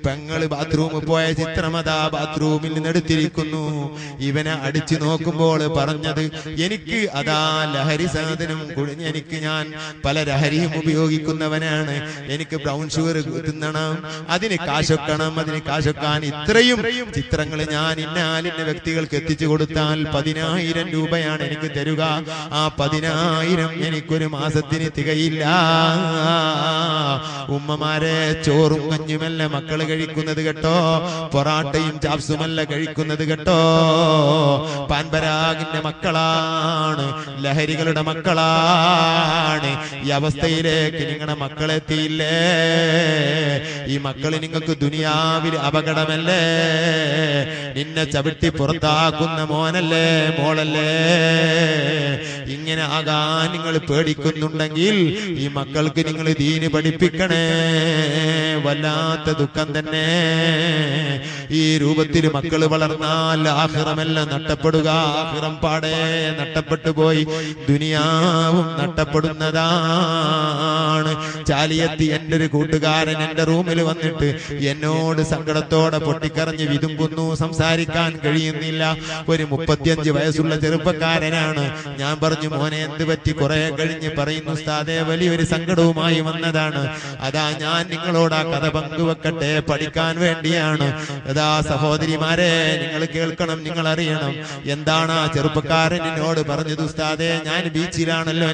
പെങ്ങള് ബാത്റൂമിൽ പോയ ചിത്രം അതാ ബാത്റൂമിൽ നിന്ന് എടുത്തിരിക്കുന്നു. ഇവനെ അടിച്ചു നോക്കുമ്പോൾ പറഞ്ഞത്, എനിക്ക് അതാ ലഹരി സാധനം എനിക്ക് ഞാൻ പല ലഹരിയും ഉപയോഗിക്കുന്നവനാണ്. എനിക്ക് ബ്രൗൺ ഷുഗർ തിന്നണം, അതിന് കാശൊക്കണം, അതിന് കാശൊക്കാൻ ഇത്രയും ചിത്രങ്ങൾ ഞാൻ ഇന്നാലിന്റെ വ്യക്തികൾക്ക് എത്തിച്ചു കൊടുത്താൽ 10,000 രൂപയാണ് എനിക്ക് തരുക. ആ 10,000 എനിക്കൊരു മാസത്തിന് തികയില്ല. ഉമ്മമാരെ, ചോറും കഞ്ഞുമല്ല മക്കള് കഴിക്കുന്നത് കേട്ടോ, പൊറാട്ടയും ചാപ്സുമല്ല കഴിക്കുന്നത് കേട്ടോ. പാൻപരാഗിന്റെ മക്കളാണ് ലഹരികളുടെ മക്കളാണ്. ഈ അവസ്ഥയിലേക്ക് നിങ്ങളുടെ മക്കളെത്തിയില്ലേ? ഈ മക്കൾ നിങ്ങൾക്ക് ദുനിയാവിൽ അപകടമല്ലേ? നിന്നെ ചവിട്ടി പുറത്താക്കുന്ന മോനല്ലേ മോളല്ലേ? ഇങ്ങനെ ആകാൻ നിങ്ങൾ പേടിക്കുന്നുണ്ടെങ്കിൽ ഈ മക്കൾക്ക് നിങ്ങൾ ദീന് പഠിപ്പിക്കണേ. വല്ലാത്ത ദുഃഖം തന്നെ. ഈ രൂപത്തിൽ മക്കൾ വളർന്നാൽ ആഖിറമെല്ലാം നഷ്ടപ്പെടുക. ആഖിറം പാടെ നഷ്ടപ്പെട്ടു പോയി, ദുനിയാവും നഷ്ടപ്പെടുന്നതാണ്. ചാലിയത്തി എൻ്റെ ഒരു കൂട്ടുകാരൻ എൻ്റെ റൂമിൽ വന്നിട്ട് എന്നോട് സങ്കടത്തോടെ പൊട്ടിക്കറഞ്ഞ് വിതുമ്പുന്നു. സംസാരിക്കാൻ കഴിയുന്നില്ല. ഒരു 35 വയസ്സുള്ള ചെറുപ്പക്കാരനാണ്. ഞാൻ പറഞ്ഞു, മോനെ എന്ത് പറ്റി? കുറെ കഴിഞ്ഞ് പറയുന്നു, ഉസ്താദേ വലിയൊരു സങ്കടവുമായി വന്നതാണ്. അതാ ഞാൻ നിങ്ങളോട് ആ കഥ പങ്കുവെക്കട്ടെ, പഠിക്കാൻ വേണ്ടിയാണ്. അതാ സഹോദരിമാരെ, നിങ്ങൾ കേൾക്കണം, നിങ്ങൾ അറിയണം. എന്താണ് ആ ചെറുപ്പക്കാരൻ എന്നോട് പറഞ്ഞത്? ഉസ്താദേ, ഞാൻ ബീച്ചിലാണല്ലോ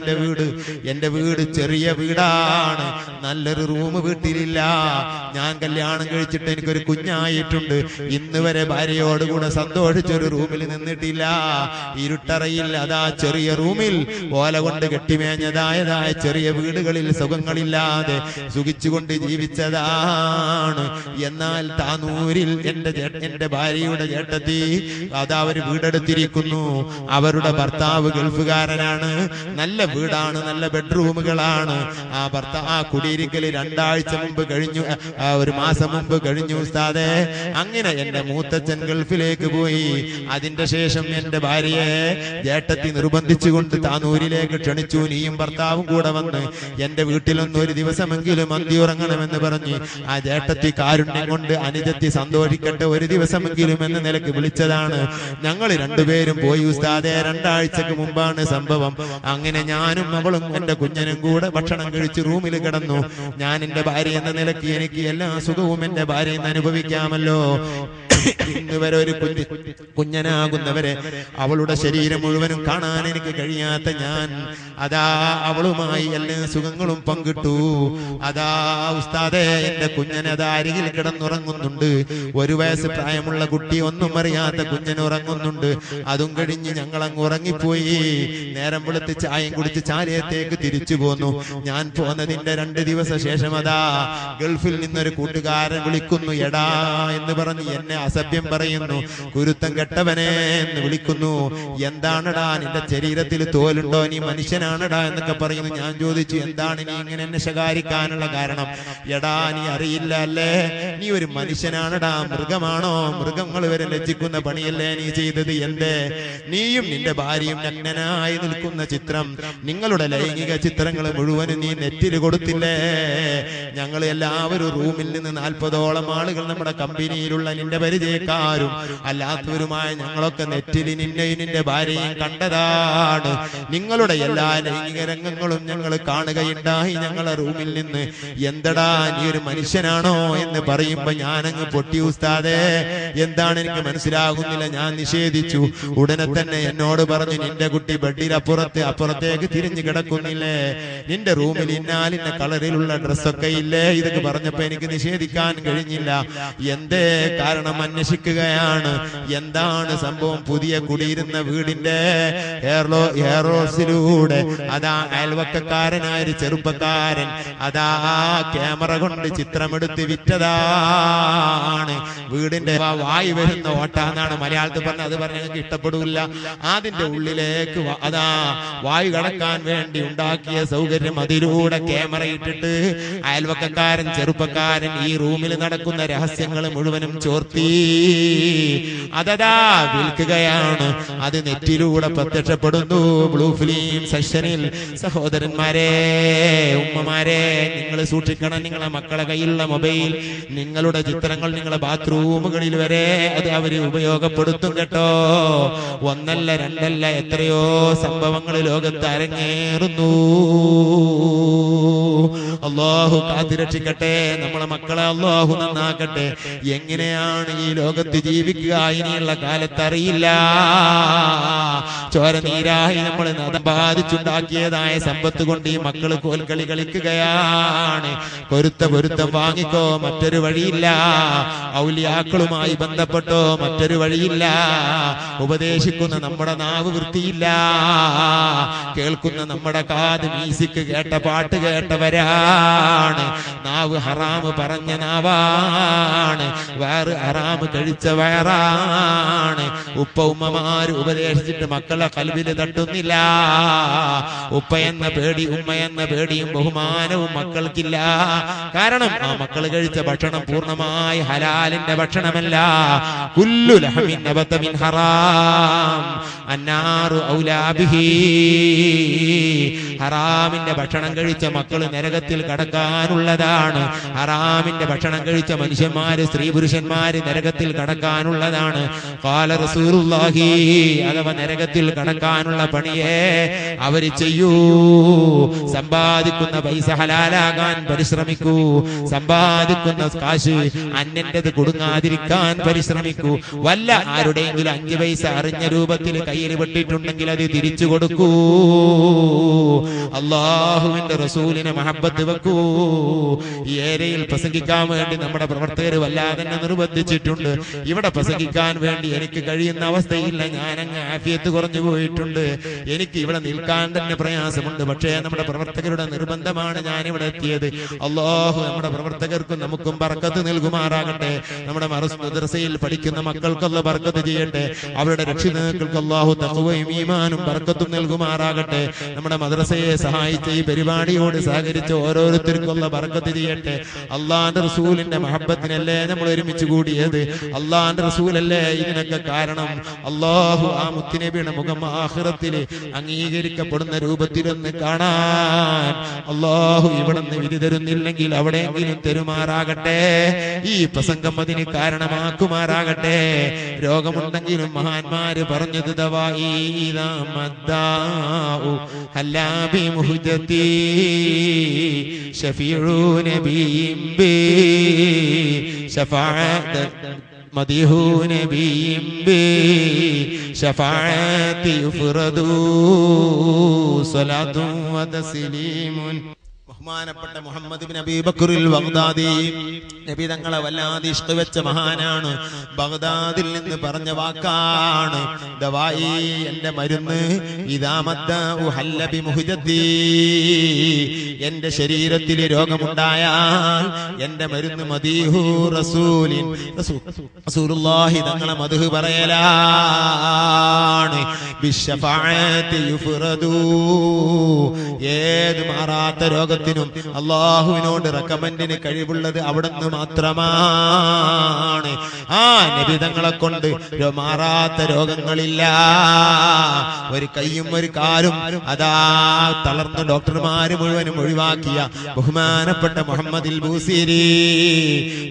എന്റെ വീട് ചെറിയ വീടാണ്, നല്ലൊരു റൂം വീട്ടിലില്ല. ഞാൻ കല്യാണം കഴിച്ചിട്ട് എനിക്കൊരു കുഞ്ഞായിട്ടുണ്ട്. ഇന്ന് വരെ ഭാര്യയോടുകൂടെ സന്തോഷിച്ചൊരു റൂമിൽ നിന്നിട്ടില്ല. ഇരുട്ടറയിൽ അതാ ചെറിയ റൂമിൽ ഓല കൊണ്ട് കെട്ടിമേഞ്ഞതായതായ ചെറിയ വീടുകളിൽ സുഖങ്ങളില്ലാതെ സുഖിച്ചുകൊണ്ട് ജീവിച്ചതാണ്. എന്നാൽ താനൂരിൽ എന്റെ ഭാര്യയുടെ ചേട്ടത്തി അതാ ഒരു വീടെടുത്തിരിക്കുന്നു. അവരുടെ ഭർത്താവ് ഗൾഫുകാരനാണ്. നല്ല വീടാണ്, നല്ല ബെഡ്റൂമുകളാണ്. ആ കുടിയിരിക്കല് 2 ആഴ്ച മുമ്പ് കഴിഞ്ഞു, 1 മാസം മുമ്പ് കഴിഞ്ഞു ഉസ്താദേ. അങ്ങനെ എന്റെ മൂത്തച്ഛൻ ഗൾഫിലേക്ക് പോയി. അതിന്റെ ശേഷം എന്റെ ഭാര്യയെ ചേട്ടത്തി നിർബന്ധിച്ചുകൊണ്ട് താനൂരിലേക്ക് ക്ഷണിച്ചു. നീയും ഭർത്താവും കൂടെ വന്ന് എന്റെ വീട്ടിലൊന്നും ഒരു ദിവസമെങ്കിലും അന്തി ഉറങ്ങണമെന്ന് പറഞ്ഞ് ആ ചേട്ടത്തി കാരുണ്യം കൊണ്ട് അനുജത്തി സന്തോഷിക്കട്ടെ ഒരു ദിവസമെങ്കിലും എന്ന നിലക്ക് വിളിച്ചതാണ്. ഞങ്ങൾ രണ്ടുപേരും പോയി ഉസ്താദേ. 2 ആഴ്ചക്ക് മുമ്പാണ് സംഭവം. അങ്ങനെ ഞാനും അവളും എന്റെ കുഞ്ഞനും കൂടെ ഭക്ഷണം കഴിച്ച് റൂമിൽ കിടന്നു. ഞാൻ എന്റെ ഭാര്യ എന്ന നിലയ്ക്ക് എനിക്ക് എല്ലാ സുഖവും എന്റെ ഭാര്യയിൽ നിന്ന് അനുഭവിക്കാമല്ലോ. ഇന്ന് വരെ ഒരു കുഞ്ഞനാകുന്നവരെ അവളുടെ ശരീരം മുഴുവനും കാണാൻ എനിക്ക് കഴിയാത്ത ഞാൻ അതാ അവളുമായി എല്ലാ സുഖങ്ങളും പങ്കിട്ടു. അതാ ഉസ്താദേ, എന്റെ കുഞ്ഞനതാ അരികിൽ കിടന്നുറങ്ങുന്നുണ്ട്. 1 വയസ്സ് പ്രായമുള്ള കുട്ടി, ഒന്നും അറിയാത്ത കുഞ്ഞൻ ഉറങ്ങുന്നുണ്ട്. അതും കഴിഞ്ഞ് ഞങ്ങൾ അങ്ങ് ഉറങ്ങിപ്പോയി. നേരം വെളുത്ത് ചായയും കുടിച്ച് ചാലയത്തേക്ക് തിരിച്ചു പോന്നു. ഞാൻ പോന്നതിന്റെ 2 ദിവസ ശേഷം അതാ ഗൾഫിൽ നിന്നൊരു കൂട്ടുകാരൻ വിളിക്കുന്നു. എടാ എന്ന് പറഞ്ഞ് എന്നെ അസഭ്യം പറയുന്നു. കുരുത്തം കെട്ടവനെ എന്ന് വിളിക്കുന്നു. എന്താണടാ, നിന്റെ ശരീരത്തിൽ തോലുണ്ടോ? നീ മനുഷ്യനാണടാ എന്നൊക്കെ പറയുന്നു. ഞാൻ ചോദിച്ചു, എന്താണ് നീ ഇങ്ങനെ എന്നെ ശകാരിക്കാനുള്ള കാരണം? എടാ, നീ അറിയില്ല അല്ലേ, നീ ഒരു മനുഷ്യനാണടാ, മൃഗമാണോ? മൃഗങ്ങൾ വരെ ലജ്ജിക്കുന്ന പണിയല്ലേ നീ ചെയ്തത്? എന്തേ നീയും നിന്റെ ഭാര്യയും നഗ്നനായി നിൽക്കുന്ന ചിത്രം, നിങ്ങളുടെ ലൈംഗിക ചിത്രങ്ങൾ മുഴുവനും നീ നെറ്റിൽ കൊടുത്തില്ലേ? ഞങ്ങൾ എല്ലാവരും റൂമിൽ നിന്ന് 40ഓളം ആളുകൾ നമ്മുടെ കമ്പനിയിലുള്ള നിന്റെ പരിചയക്കാരും അല്ലാത്തവരുമായ ഞങ്ങളൊക്കെ നെറ്റിൽ നിന്നെയും നിന്റെ ഭാര്യയും കണ്ടതാണ്. നിങ്ങളുടെ എല്ലാ ലൈംഗിക രംഗങ്ങളും ഞങ്ങൾ കാണുകയുണ്ടായി ഞങ്ങളെ റൂമിൽ നിന്ന്. എന്തടാ, നീ ഒരു മനുഷ്യനാണോ എന്ന് പറയുമ്പോ ഞാനങ്ങ് പൊട്ടി ഉസ്താദേ. എന്താണ് എനിക്ക് മനസ്സിലാകുന്നില്ല. ഞാൻ നിഷേധിച്ചു. ഉടനെ തന്നെ എന്നോട് പറഞ്ഞു, നിന്റെ കുട്ടി ബെഡിൽ അപ്പുറത്തേക്ക് തിരിഞ്ഞു കിടക്കുന്നില്ലേ? നിന്റെ റൂമിൽ ഇന്നാലിന്ന കളറിലുള്ള ഡ്രസ്സൊക്കെ ഇല്ലേ? ഇതൊക്കെ പറഞ്ഞപ്പോ എനിക്ക് നിഷേധിക്കാൻ കഴിഞ്ഞില്ല. എന്തേ കാരണം അന്വേഷിക്കുകയാണ്. എന്താണ് സംഭവം? പുതിയ കുടിയിരുന്ന വീടിന്റെ എയർലോസിലൂടെ അതാ അയൽവക്കക്കാരനായ ഒരു ചെറുപ്പക്കാരൻ അതാ ക്യാമറ കൊണ്ട് ചിത്രമെടുത്ത് വിറ്റതാണ്. വീടിന്റെ വായു വരുന്ന ഓട്ടാന്നാണ് മലയാളത്തിൽ പറഞ്ഞത്. അത് പറഞ്ഞ ഞങ്ങൾക്ക് ഇഷ്ടപ്പെടില്ല. അതിന്റെ ഉള്ളിലേക്ക് അതാ വായു കടക്കാൻ വേണ്ടി ഉണ്ടാക്കിയ സൗകര്യം, അതിലൂടെ ക്യാമറ ഇട്ടിട്ട് അയൽവക്കക്കാരൻ ചെറുപ്പക്കാരൻ ഈ റൂമിൽ നടക്കുന്ന രഹസ്യങ്ങൾ മുഴുവനും ചോർത്തി അതതാ വിൽക്കുകയാണ്. അത് നെറ്റിലൂടെ പ്രത്യക്ഷപ്പെടുന്നു ബ്ലൂ ഫിലിം സെക്ഷനിൽ. സഹോദരന്മാരെ, ഉമ്മമാരെ, നിങ്ങൾ സൂക്ഷിക്കണം. നിങ്ങളെ മക്കളെ കയ്യിലുള്ള മൊബൈൽ, നിങ്ങളുടെ ചിത്രങ്ങൾ നിങ്ങളെ ബാത്റൂമുകളിൽ വരെ അത് അവര് ഉപയോഗപ്പെടുത്തും കേട്ടോ. 1 അല്ല 2 അല്ല, എത്രയോ സംഭവങ്ങൾ ലോകത്ത് അരങ്ങേറുന്നു. അല്ലാഹു കാത്തുരക്ഷിക്കട്ടെ. നമ്മളെ മക്കളെ അല്ലാഹു നന്നാക്കട്ടെ. എങ്ങനെയാണ് ഈ ലോകത്ത് ജീവിക്കുക ഇനിയുള്ള കാലത്ത് അറിയില്ല. ചോര നീരായി നമ്മൾ ബാധിച്ചുണ്ടാക്കിയതായ സമ്പത്ത് കൊണ്ട് ഈ മക്കൾ കോൽക്കളി കളിക്കുകയാണ്. പൊരുത്തം വാങ്ങിക്കോ, മറ്റൊരു വഴിയില്ല. ഔലിയാക്കളുമായി ബന്ധപ്പെട്ടോ, മറ്റൊരു വഴിയില്ല. ഉപദേശിക്കുന്ന നമ്മുടെ നാവ് വൃത്തിയില്ല. കേൾക്കുന്ന നമ്മുടെ കാത് മ്യൂസിക് കേട്ട പാട്ട് കേട്ടവരാണ്. നാവ് ഹറാമ് പറഞ്ഞ നാവാണ്. വയറ് ഹറാമ് കഴിച്ച വയറാണ്. ഉപ്പ ഉമ്മമാര് ഉപദേശിച്ചിട്ട് മക്കളെ കൽവില് തട്ടുന്നില്ല. ഉപ്പ എന്ന പേടി, ഉമ്മ എന്ന പേടിയും ബഹുമാനവും മക്കൾക്കില്ല. കാരണം ആ മക്കൾ കഴിച്ച ഭക്ഷണം പൂർണ്ണമായി ഹലാലിന്റെ ഭക്ഷണമല്ല. കുല്ലു ലഹമിൻ നബത മിൻ ഹറാം അന്നാറു ഔലാ ബിഹി. ഹറാമിന്റെ ഭക്ഷണം കഴിച്ച മക്കൾ നരകത്തിൽ കടക്കാനുള്ളതാണ്. ഹറാമിന്റെ ഭക്ഷണം കഴിച്ച മനുഷ്യന്മാര്, സ്ത്രീ പുരുഷന്മാര് നരകത്തിൽ കടക്കാനുള്ളതാണ്. ഖാല റസൂലുള്ളാഹി, അഥവാ നരകത്തിൽ കടക്കാനുള്ള പണിയെ അവര് ചെയ്യൂ. സമ്പാദിക്കുന്ന പൈസ ഹലാലാകാൻ പരിശ്രമിക്കൂ. സമ്പാദിക്കുന്ന കാശ് അന്യന്റേത് കൊടുങ്ങാതിരിക്കാൻ പരിശ്രമിക്കൂ. വല്ല ആരുടെയെങ്കിലും 5 പൈസ അറിഞ്ഞ രൂപത്തിൽ കയ്യിൽ പെട്ടിട്ടുണ്ടെങ്കിൽ അത് തിരിച്ചു കൊടുക്കൂ. അള്ളാഹുവിന്റെ റസൂലിനെ മഹബത്ത് വെക്കൂ. ഈ ഏരിയയിൽ പ്രസംഗിക്കാൻ വേണ്ടി നമ്മുടെ പ്രവർത്തകർ വല്ലാതെ നിർബന്ധിച്ചിട്ടുണ്ട്. ഇവിടെ പ്രസംഗിക്കാൻ വേണ്ടി എനിക്ക് കഴിയുന്ന അവസ്ഥയില്ല. ഞാനങ്ങ് ആഫിയത്ത് കുറഞ്ഞു പോയിട്ടുണ്ട്. എനിക്ക് ഇവിടെ നിൽക്കാൻ തന്നെ പ്രയാസമുണ്ട്. പക്ഷേ നമ്മുടെ പ്രവർത്തകരുടെ നിർബന്ധമാണ് ഞാൻ ഇവിടെ എത്തിയത്. അള്ളാഹു നമ്മുടെ പ്രവർത്തകർക്കും നമുക്കും ബർക്കത്ത് നൽകുമാറാകട്ടെ. നമ്മുടെ മദ്രസയിൽ പഠിക്കുന്ന മക്കൾക്കുള്ള ബർക്കത്ത് ചെയ്യട്ടെ. അവരുടെ രക്ഷിതാക്കൾക്ക് അള്ളാഹു തഖ്വയും ഈമാനും ബർക്കത്തും നൽകുമാറാകട്ടെ. നമ്മുടെ മദ്രസയെ സഹായിച്ച ഈ പരിപാടിയോട് സഹകരിച്ച ഓരോരുത്തർക്കുള്ള ബർക്കത്ത് ചെയ്യട്ടെ. അള്ളാന്റെ റസൂലിന്റെ മഹബത്തിനല്ലേ നമ്മൾ ഒരുമിച്ച് കൂടിയത്. അള്ളാന്റെ റസൂലല്ലേ ഇതിനൊക്കെ കാരണം. അള്ളാഹു ആ മുത്തുനബിയുടെ മുഖം ആഖിറത്തിൽ അംഗീകരിക്കപ്പെടുന്ന രൂപത്തിലൊന്ന് കാണാൻ അള്ളാഹു ഇവിടെ നിന്ന് വിധി തരുന്നില്ലെങ്കിൽ അവിടെയെങ്കിലും തരുമാറാകട്ടെ. ഈ പ്രസംഗം അതിന് കാരണമാക്കുമാറാകട്ടെ. രോഗമുണ്ടെങ്കിലും മഹാന്മാര് പറഞ്ഞത് ദവാഇ ഇദാ മദ്ദാഉ ഹല്ലാബി മുഹ്ദതി ശഫീഉ നബിയിൻ ബി ശഫാഅത്ത് മദിഹു നബിയിൻ ബി ശഫാഅത്തി യുഫ്റദു സ്വലാത്തുൻ വ തസ്ലീമുൻ. ബഹുമാനപ്പെട്ട മുഹമ്മദ് ബിൻ അബീ ബക്കറിൽ ബഗ്ദാദി നബി തങ്ങളെ വല്ലാതെ ഇഷ്ടവെച്ച മഹാനാണ്. ബഗ്ദാദിൽ നിന്ന് പറഞ്ഞ വാക്കാണ് ദവായി, എന്റെ മരുന്ന്. ഇദാ മദ്ദഉ ഹല്ല ബി മുഹ്ദതി, എന്റെ ശരീരത്തിൽ രോഗമുണ്ടായാൽ എന്റെ മരുന്ന് മദീഹു റസൂലിൻ, റസൂലുള്ളാഹി തങ്ങളെ മദ്ഹ് പറയലാണ്. ബിശഫാഅത്തി യുഫ്റദു, ഏത് മാറാത്ത രോഗത്തിനും അള്ളാഹുവിനോട് റെക്കമെൻഡിന് കഴിവുള്ളത് അവിടുന്ന് മാത്രമാണ്. ആ നബി തങ്ങളെ കൊണ്ട് മാറാത്ത രോഗങ്ങളില്ല. ഒരു കൈയും ഒരു കാലും അതാ തളർന്ന് ഡോക്ടർമാര് മുഴുവനും ഒഴിവാക്കിയ ബഹുമാനപ്പെട്ട മുഹമ്മദിൽ ബൂസിരി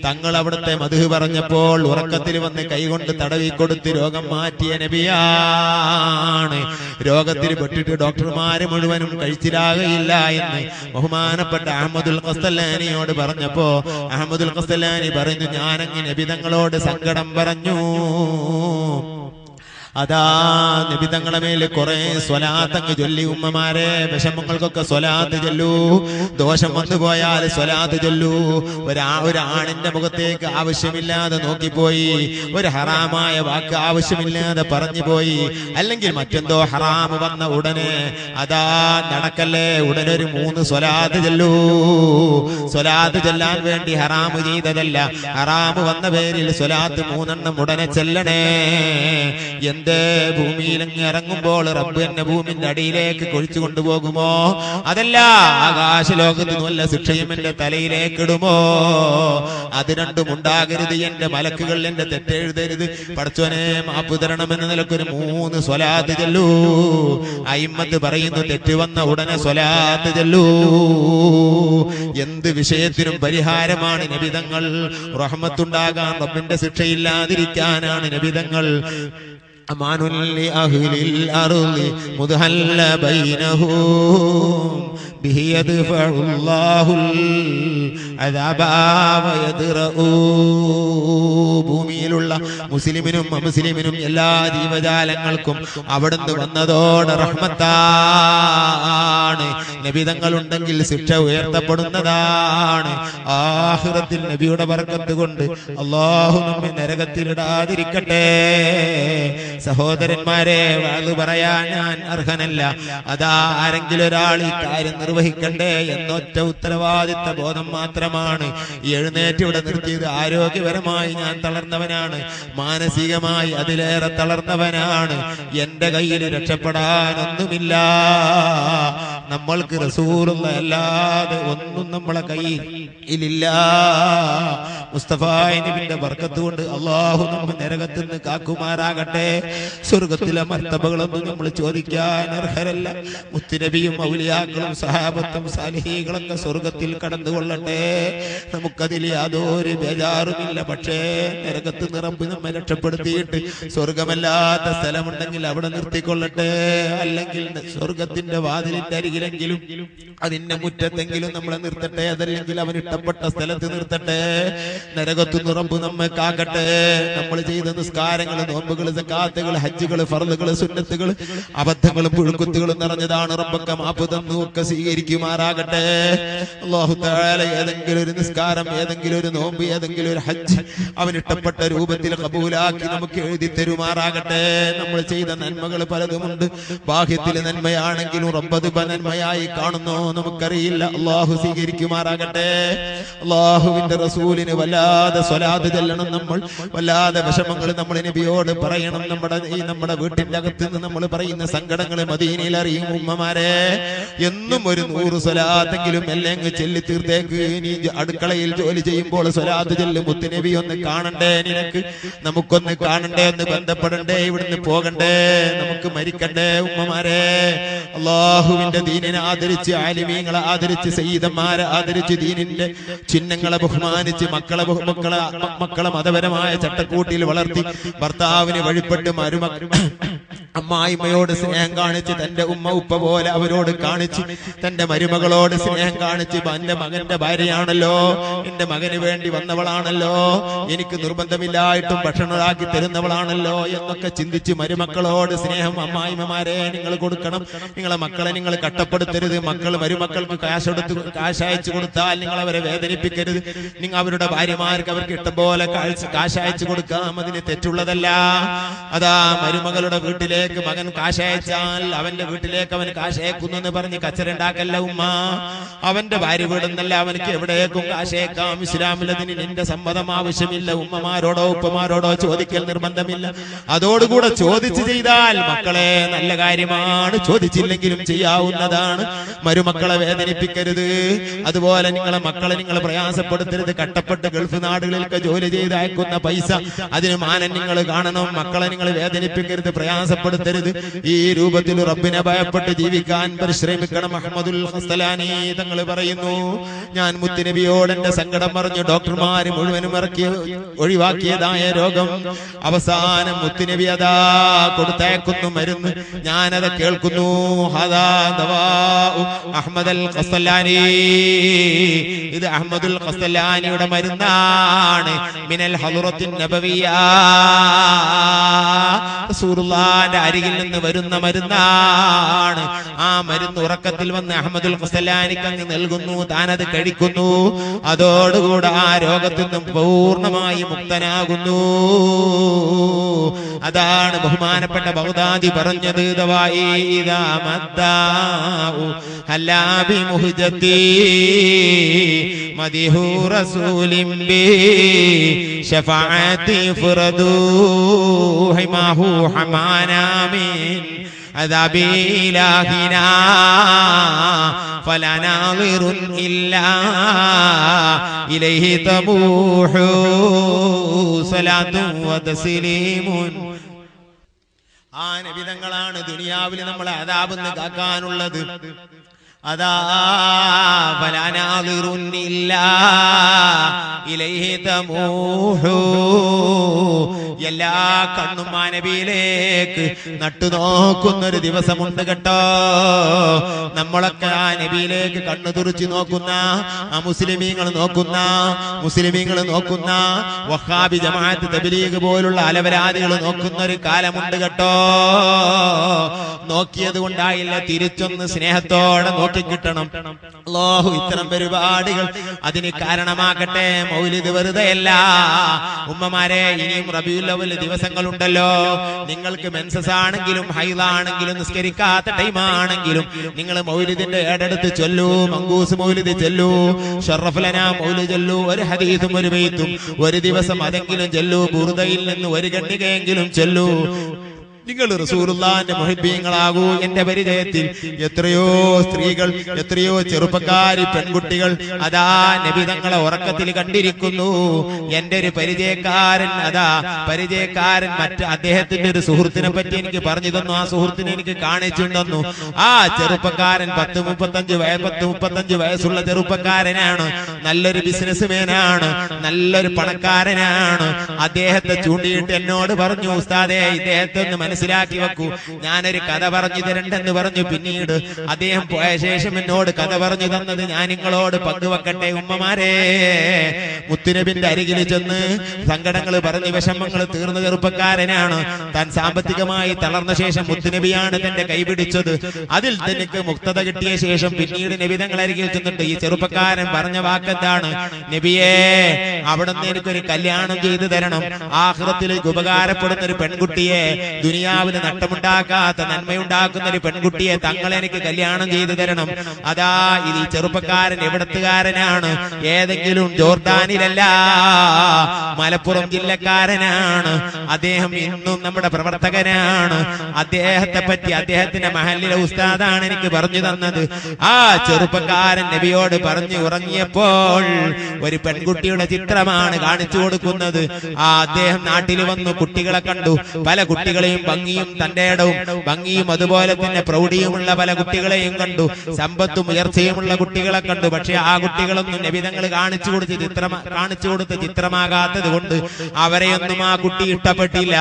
തങ്ങൾ അവിടുത്തെ മദ്ഹ് പറഞ്ഞപ്പോൾ ഉറക്കത്തിൽ വന്ന് കൈകൊണ്ട് തടവി കൊടുത്ത് രോഗം മാറ്റിയ നബിയാണ്. രോഗത്തിൽ പെട്ടിട്ട് ഡോക്ടർമാര് മുഴുവനും കഴിച്ചിലാകയില്ല എന്ന് ബഹുമാനപ്പെട്ട അഹ്മദുൽ ഖസ്തലാനിയോട് പറഞ്ഞപ്പോ അഹ്മദുൽ ഖസ്തലാനി പറയുന്നു, ഞാനങ്ങ് നബി തങ്ങളോട് സങ്കടം പറഞ്ഞു. അതാ നബി തങ്ങളുടെ മേല് കുറെ സ്വലാത്തങ്ങ് ചൊല്ലി. ഉമ്മമാരെ, വിഷമങ്ങൾക്കൊക്കെ സ്വലാത്ത് ചൊല്ലൂ. ദോഷം വന്നു പോയാൽ സ്വലാത്ത് ചൊല്ലൂ. ഒരാണിന്റെ മുഖത്തേക്ക് ആവശ്യമില്ലാതെ നോക്കിപ്പോയി, ഒരു ഹറാമായ വാക്ക് ആവശ്യമില്ലാതെ പറഞ്ഞു പോയി, അല്ലെങ്കിൽ മറ്റെന്തോ ഹറാമ് വന്ന ഉടനെ അതാ നടക്കല്ലേ, ഉടനെ ഒരു 3 സ്വലാത്ത് ചൊല്ലൂ. സ്വലാത്ത് ചൊല്ലാൻ വേണ്ടി ഹറാമ് ചെയ്തതല്ല, ഹറാമ് വന്ന പേരിൽ സ്വലാത്ത് 3 എണ്ണം ഉടനെ ചെല്ലണേ. ഭൂമിയിൽ ഇറങ്ങുമ്പോൾ റബ്ബ് എന്നെ ഭൂമിന്റെ അടിയിലേക്ക് കൊഴിച്ചു കൊണ്ടുപോകുമോ? അതല്ല, ആകാശലോകത്ത് വല്ല ശിക്ഷയും എന്റെ തലയിലേക്ക് ഇടുമോ? അത് രണ്ടും ഉണ്ടാകരുത്. എന്റെ മലക്കുകൾ എന്റെ തെറ്റെഴുതരുത്. പടച്ചോനെ മാപ്പ് തരണമെന്ന നിലക്കൊരു 3 സ്വലാത്ത് ചൊല്ലൂ. അയിമ്മത്ത് പറയുന്നു, തെറ്റ് വന്ന ഉടനെ സ്വലാത്ത് ചൊല്ലൂ. എന്ത് വിഷയത്തിനും പരിഹാരമാണ് നബിതങ്ങൾ. റഹ്മത്തുണ്ടാകാൻ, റബ്ബിന്റെ ശിക്ഷയില്ലാതിരിക്കാനാണ് നബിതങ്ങൾ. അമാനുൽ അഹ്ലിൽ അർളി മുദ്ഹല്ല ബൈനഹും ബിഹി യദ്ഫഉല്ലാഹുൽ അദാബ വയദ്റഊ. ഭൂമിയിലുള്ള മുസ്ലിമിനും അമുസ്ലിമിനും എല്ലാ ജീവജാലങ്ങൾക്കും അവിടുന്ന് വന്നതോടെ റഹ്മത്താണ്. നബിതങ്ങൾ ഉണ്ടെങ്കിൽ ശിക്ഷ ഉയർത്തപ്പെടുന്നതാണ്. ആഖിറത്തിൽ നബിയുടെ ബർക്കത്ത് കൊണ്ട് അല്ലാഹു നമ്മെ നരകത്തിലിടാതിരിക്കട്ടെ. സഹോദരന്മാരെ, വാള് പറയാൻ ഞാൻ അർഹനല്ല. അതാ ആരെങ്കിലും ഒരാൾ ഈ കാര്യം നിർവഹിക്കണ്ടേ എന്നൊറ്റ ഉത്തരവാദിത്ത ബോധം മാത്രമാണ് എഴുന്നേറ്റ് ഇവിടെ നിർത്തിയത്. ആരോഗ്യപരമായി ഞാൻ തളർന്നവനാണ്, മാനസികമായി അതിലേറെ തളർന്നവനാണ്. എന്റെ കയ്യിൽ രക്ഷപ്പെടാനൊന്നുമില്ല. നമ്മൾക്ക് റസൂലുള്ള അല്ലാതെ ഒന്നും നമ്മളെ കയ്യിലില്ല. മുസ്തഫ നബിയുടെ ബർക്കത്ത് കൊണ്ട് അല്ലാഹു നമ്മെ നരകത്തിൽ നിന്ന് കാക്കുമാറാകട്ടെ. സ്വർഗത്തിലെ മർത്തബകളൊന്നും നമ്മൾ ചോദിക്കാൻ അർഹരല്ല. മുത്തുനബിയും ഔലിയാക്കളും സഹാബത്തും സാലിഹീകളൊക്കെ സ്വർഗത്തിൽ കടന്നുകൊള്ളട്ടെ. നമുക്കതിൽ യാതൊരു ബേജാറുമില്ല. പക്ഷേ നരകത്ത് നിറമ്പ് നമ്മെ രക്ഷപ്പെടുത്തിയിട്ട് സ്വർഗമല്ലാത്ത സ്ഥലമുണ്ടെങ്കിൽ അവിടെ നിർത്തിക്കൊള്ളട്ടെ. അല്ലെങ്കിൽ സ്വർഗത്തിന്റെ വാതിലിന്റെ അരികിലെങ്കിലും അതിന്റെ മുറ്റത്തെങ്കിലും നമ്മളെ നിർത്തട്ടെ. അതല്ലെങ്കിൽ അവൻ ഇഷ്ടപ്പെട്ട സ്ഥലത്ത് നിർത്തട്ടെ. നരകത്തു നിറമ്പ് നമ്മെ കാക്കട്ടെ. നമ്മൾ ചെയ്ത നിസ്കാരങ്ങൾ, നോമ്പുകൾ, സക്കാത്തുകൾ, ഹജ്ജുകൾ, ഫർളുകൾ, സുന്നത്തുകൾ, അബദ്ധങ്ങളും പുഴുക്കുത്തുകളും നിറഞ്ഞതാണ്. റബ്ബക്ക മാപ്പ് തന്നു ഒക്കെ സ്വീകരിക്കുമാറാകട്ടെ. അല്ലാഹു തആല ഏതെങ്കിലും ഒരു നിസ്കാരം, ഏതെങ്കിലും ഒരു നോമ്പ്, ഏതെങ്കിലും ഒരു ഹജ്ജ് അവൻ ഇഷ്ടപ്പെട്ട രൂപത്തിൽ കബൂലാക്കി നമുക്ക് എഴുതി തരുമാറാകട്ടെ. നമ്മൾ ചെയ്ത നന്മകൾ പലതുമുണ്ട്. ബാഹ്യത്തിൽ നന്മയാണെങ്കിലും റബ്ബത് നന്മയായി കാണുന്നോ നമുക്കറിയില്ല. അല്ലാഹു സ്വീകരിക്കുമാറാകട്ടെ. അല്ലാഹുവിന്റെ റസൂലിന് വല്ലാതെ സ്വലാത്ത് ചെല്ലണം. നമ്മൾ വല്ലാതെ വിഷമങ്ങൾ നമ്മൾ നബിയോട് പറയണം. നമ്മുടെ വീട്ടിന്റെ അകത്ത് നിന്ന് നമ്മൾ പറയുന്ന സങ്കടങ്ങൾ മദീനയിൽ അറിയും. ഉമ്മമാരെ, എന്നും ഒരു 100 സ്വലാത്തെങ്കിലും അല്ലെങ്കിൽ ചെല്ലി തീർത്തേക്ക്. ഇനി അടുക്കളയിൽ ജോലി ചെയ്യുമ്പോൾ സ്വലാത്ത് ചെല്ലും. മുത്തുനബി ഒന്ന് കാണണ്ടേ നിനക്ക്, നമുക്കൊന്ന് കാണണ്ടേ, ഒന്ന് ബന്ധപ്പെടണ്ടേ, ഇവിടുന്ന് പോകണ്ടേ, നമുക്ക് മരിക്കണ്ടേ. ഉമ്മമാരെ, അല്ലാഹുവിന്റെ ദീനിനെ ആദരിച്ച്, ആലിമീങ്ങളെ ആദരിച്ച്, സയ്യിദന്മാരെ ആദരിച്ച്, ദീനിന്റെ ചിഹ്നങ്ങളെ ബഹുമാനിച്ച്, മക്കളെ മതപരമായ ചട്ടക്കൂട്ടിൽ വളർത്തി, ഭർത്താവിന് വഴിപ്പെട്ട് അമ്മായിമ്മയോട് സ്നേഹം കാണിച്ച്, തന്റെ ഉമ്മ ഉപ്പ പോലെ അവരോട് കാണിച്ച്, തന്റെ മരുമകളോട് സ്നേഹം കാണിച്ച്, എന്റെ മകന്റെ ഭാര്യയാണല്ലോ, എന്റെ മകന് വേണ്ടി വന്നവളാണല്ലോ, എനിക്ക് നിർബന്ധമില്ലായിട്ടും ഭക്ഷണമാക്കി തരുന്നവളാണല്ലോ എന്നൊക്കെ ചിന്തിച്ച് മരുമക്കളോട് സ്നേഹം അമ്മായിമ്മമാരെ നിങ്ങൾ കൊടുക്കണം. നിങ്ങളെ മക്കളെ നിങ്ങൾ കട്ടപ്പെടുത്തരുത്. മരുമക്കൾക്ക് കാശ് അയച്ചു കൊടുത്താൽ നിങ്ങൾ അവരെ വേദനിപ്പിക്കരുത്. നിങ്ങൾ അവരുടെ ഭാര്യമാർക്ക് അവർക്ക് ഇഷ്ടംപോലെ കാശ് അയച്ചു കൊടുക്കാം. അതിന് തെറ്റുള്ളതല്ല. അതാ മരുമകളുടെ വീട്ടിലേക്ക് മകൻ കാശ് അയച്ചാൽ അവന്റെ വീട്ടിലേക്ക് അവൻ കാശ് അയക്കുന്നു എന്ന് പറഞ്ഞ് കച്ചറുണ്ടാക്കല്ല ഉമ്മ. അവന്റെ ഭാര്യ വീടുന്നല്ല, അവനക്ക് എവിടേക്കും കാശ് അയക്കാം. ഇസ്ലാമിൽ അതിന് നിന്റെ സമ്മതം ആവശ്യമില്ല. ഉമ്മമാരോടോ ഉപ്പമാരോടോ ചോദിക്കൽ നിർബന്ധമില്ല. അതോടുകൂടെ ചോദിച്ചു ചെയ്താൽ മക്കളെ നല്ല കാര്യമാണ്, ചോദിച്ചില്ലെങ്കിലും ചെയ്യാവുന്നതാണ്. മരുമക്കളെ വേദനിപ്പിക്കരുത്. അതുപോലെ നിങ്ങളെ മക്കളെ നിങ്ങൾ പ്രയാസപ്പെടുത്തരുത്. കട്ടപ്പെട്ട് ഗൾഫ് നാടുകളിലൊക്കെ ജോലി ചെയ്ത് അയക്കുന്ന പൈസ, അതിന് മാനം നിങ്ങൾ കാണണം. മക്കളെ നിങ്ങൾ വേദനിപ്പിക്കരുത്, പ്രയാസപ്പെടുത്തരുത്. ഈ രൂപത്തിൽ റബ്ബിനെ ഭയപ്പെട്ട് ജീവിക്കാൻ പരിശ്രമിക്കണം. അഹ്മദുൽ ഖസ്തലാനി തങ്ങൾ പറയുന്നു, ഞാൻ മുത്തുനബിയോട് എന്റെ സങ്കടം പറഞ്ഞു. ഡോക്ടർമാര് മുഴുവനും ഒഴിവാക്കിയതായ രോഗം അവസാനം മുത്തുനബി അതാ കൊടുത്തയക്കുന്നു മരുന്ന്. ഞാനത് കേൾക്കുന്നു. അഹ്മദുൽ ഖസ്തലാനി, ഇത് അഹ്മദുൽ ഖസ്തലാനിയുടെ മരുന്നാണ്. മിനൽ ഹളറത്തിൻ നബവിയ്യ, റസൂലുള്ളാഹിന്റെ അരികിൽ നിന്ന് വരുന്ന മരുന്നാണ്. ആ മരുന്ന് ഉറക്കത്തിൽ വന്ന് അഹ്മദുൽ ഖസ്തലാനിക്ക് അങ്ങ് നൽകുന്നു. താനത് കഴിക്കുന്നു. അതോടുകൂടെ ആ രോഗത്തിൽ നിന്നും പൂർണ്ണമായി മുക്തനാകുന്നു. അതാണ് ബഹുമാനപ്പെട്ട ബഗ്ദാദി പറഞ്ഞത്. മദിഹു റസൂലിൻ ബി ശഫാഅത്തി ഫറദു ഹിമാഹു ഹമാനാമിൻ അദാബി ഇലാഹിനാ ഫലാ നാളിറുൻ ഇല്ലാ ഇലൈഹി തബൂഹു സലാത്തു വതസ്ലീമുൻ. ആ നബിതങ്ങളാണ് ദുനിയാവിൽ നമ്മളെ അദാബിന്ന് കാക്കാനുള്ളത്. അതാ ഫലാനാദിറുൻ ഇല്ലാ ഇലൈഹി തമൂഹു, എല്ലാ കണ്ണും ആ നബിയിലേക്ക് നട്ടുനോക്കുന്നൊരു ദിവസമുണ്ട് കേട്ടോ. നമ്മളൊക്കെ ആ നബിയിലേക്ക് കണ്ണു തുറിച്ച് നോക്കുന്ന, ആ മുസ്ലിമീങ്ങൾ നോക്കുന്ന വഹാബി ജമാഅത്ത് തബ്ലീഗ് പോലുള്ള അലവരാദികൾ നോക്കുന്ന ഒരു കാലമുണ്ട് കേട്ടോ. നോക്കിയത് കൊണ്ടായില്ല, തിരിച്ചൊന്ന് സ്നേഹത്തോടെ നോക്കിക്കിട്ടണം. അല്ലാഹു ഇത്തരം പരിപാടികൾ അതിന് കാരണമാക്കട്ടെ. മൗലിദ് വെറുതെയല്ല ഉമ്മമാരെ. ഇനിയും റബീഉൽ അവ്വൽ ദിവസങ്ങളുണ്ടല്ലോ. നിങ്ങൾക്ക് മെൻസസ് ആണെങ്കിലും ഹൈളാണെങ്കിലും നിസ്കരിക്കാത്ത ടൈമാണെങ്കിലും നിങ്ങൾ മൗലിദിന്റെ ഏടെടുത്ത് ചൊല്ലൂ, മങ്കൂസ് മൗലിദ് ചൊല്ലൂ, ഷറഫ് ലനാ മൗലിദ് ചൊല്ലൂ, ഒരു ഹദീസും ഒരു ബൈത്തും ഒരു ദിവസം അതെങ്കിലും ചൊല്ലൂ, ബുർദയിൽ നിന്ന് ഒരു ഖണ്ഡികയെങ്കിലും ചൊല്ലൂ. നിങ്ങൾ റസൂലുള്ളാഹിന്റെ മുഹിബ്ബീങ്ങളാകൂ. എന്റെ പരിചയത്തിൽ എത്രയോ സ്ത്രീകൾ, എത്രയോ ചെറുപ്പക്കാരി പെൺകുട്ടികൾ അതാ നബി തങ്ങളെ ഉറക്കത്തിൽ കണ്ടിരിക്കുന്നു. എന്റെ ഒരു പരിചയക്കാരൻ മറ്റ് അദ്ദേഹത്തിന്റെ ഒരു സുഹൃത്തിനെ പറ്റി എനിക്ക് പറഞ്ഞു തന്നു. ആ സുഹൃത്തിനെ എനിക്ക് കാണിച്ചു തന്നു. ആ ചെറുപ്പക്കാരൻ 10-35 വയസ്സുള്ള ചെറുപ്പക്കാരനാണ്. നല്ലൊരു ബിസിനസ്മാനാണ്, നല്ലൊരു പണക്കാരനാണ്. അദ്ദേഹത്തെ ചൂണ്ടിയിട്ട് എന്നോട് പറഞ്ഞു, ഉസ്താദേ ഇദ്ദേഹത്തെ ഒന്ന് മനസ്സിലാക്കി വെക്കൂ, ഞാനൊരു കഥ പറഞ്ഞു തരണ്ടെന്ന് പറഞ്ഞു. പിന്നീട് അദ്ദേഹം പോയ ശേഷം എന്നോട് കഥ പറഞ്ഞു തന്നത് ഞാൻ നിങ്ങളോട് പങ്കുവെക്കട്ടെ. ഉമ്മമാരെ, മുത്തുനബിന്റെ അരികിൽ ചെന്ന് സങ്കടങ്ങൾ പറഞ്ഞ് വിഷമങ്ങൾ തീർന്ന ചെറുപ്പക്കാരനാണ്. താൻ സാമ്പത്തികമായി തളർന്ന ശേഷം മുത്തുനബിയാണ് തന്റെ കൈപിടിച്ചത്. അതിൽ തനിക്ക് മുക്തത കിട്ടിയ ശേഷം പിന്നീട് നബി തങ്ങൾ അരികിൽ ചെന്നിട്ട് ഈ ചെറുപ്പക്കാരൻ പറഞ്ഞ വാക്കെന്താണ്? നബിയേ, അവിടുന്ന് എനിക്കൊരു കല്യാണം ചെയ്തു തരണം. ആഖിറത്തിലേക്ക് ഉപകാരപ്പെടുന്ന ഒരു പെൺകുട്ടിയെ, ദുനിയാവിന് നട്ടമുണ്ടാക്കാത്ത നന്മയുണ്ടാക്കുന്ന ഒരു പെൺകുട്ടിയെ തങ്ങൾ എനിക്ക് കല്യാണം ചെയ്തു തരണം. അതാ ഇത് ഈ ചെറുപ്പക്കാരൻ എവിടത്തുകാരനാണ്? ഏതെങ്കിലും ജോർദാനിലല്ല, മലപ്പുറം ജില്ലക്കാരനാണ്. അദ്ദേഹം ഇന്നും നമ്മുടെ പ്രവർത്തകനാണ്. അദ്ദേഹത്തെ പറ്റി അദ്ദേഹത്തിന്റെ മഹല്ലിലെ ഉസ്താദാണ് എനിക്ക് പറഞ്ഞു തന്നത്. ആ ചെറുപ്പക്കാരൻ നബിയോട് പറഞ്ഞു ഉറങ്ങിയപ്പോൾ ഒരു പെൺകുട്ടിയുടെ ചിത്രമാണ് കാണിച്ചു കൊടുക്കുന്നത്. ആ അദ്ദേഹം നാട്ടിൽ വന്നു കുട്ടികളെ കണ്ടു. പല കുട്ടികളെയും ഭംഗിയും തന്റെ ഇടവും ഭംഗിയും അതുപോലെ തന്നെ പ്രൗഢിയുമുള്ള പല കുട്ടികളെയും കണ്ടു. സമ്പത്തും ഉയർച്ചയുമുള്ള കുട്ടികളെ കണ്ടു. പക്ഷെ ആ കുട്ടികളൊന്നും നബി തങ്ങൾ കാണിച്ചു കൊടുത്ത ചിത്രമാകാത്തത് കൊണ്ട് അവരെയൊന്നും ആ കുട്ടി ഇഷ്ടപ്പെട്ടില്ല.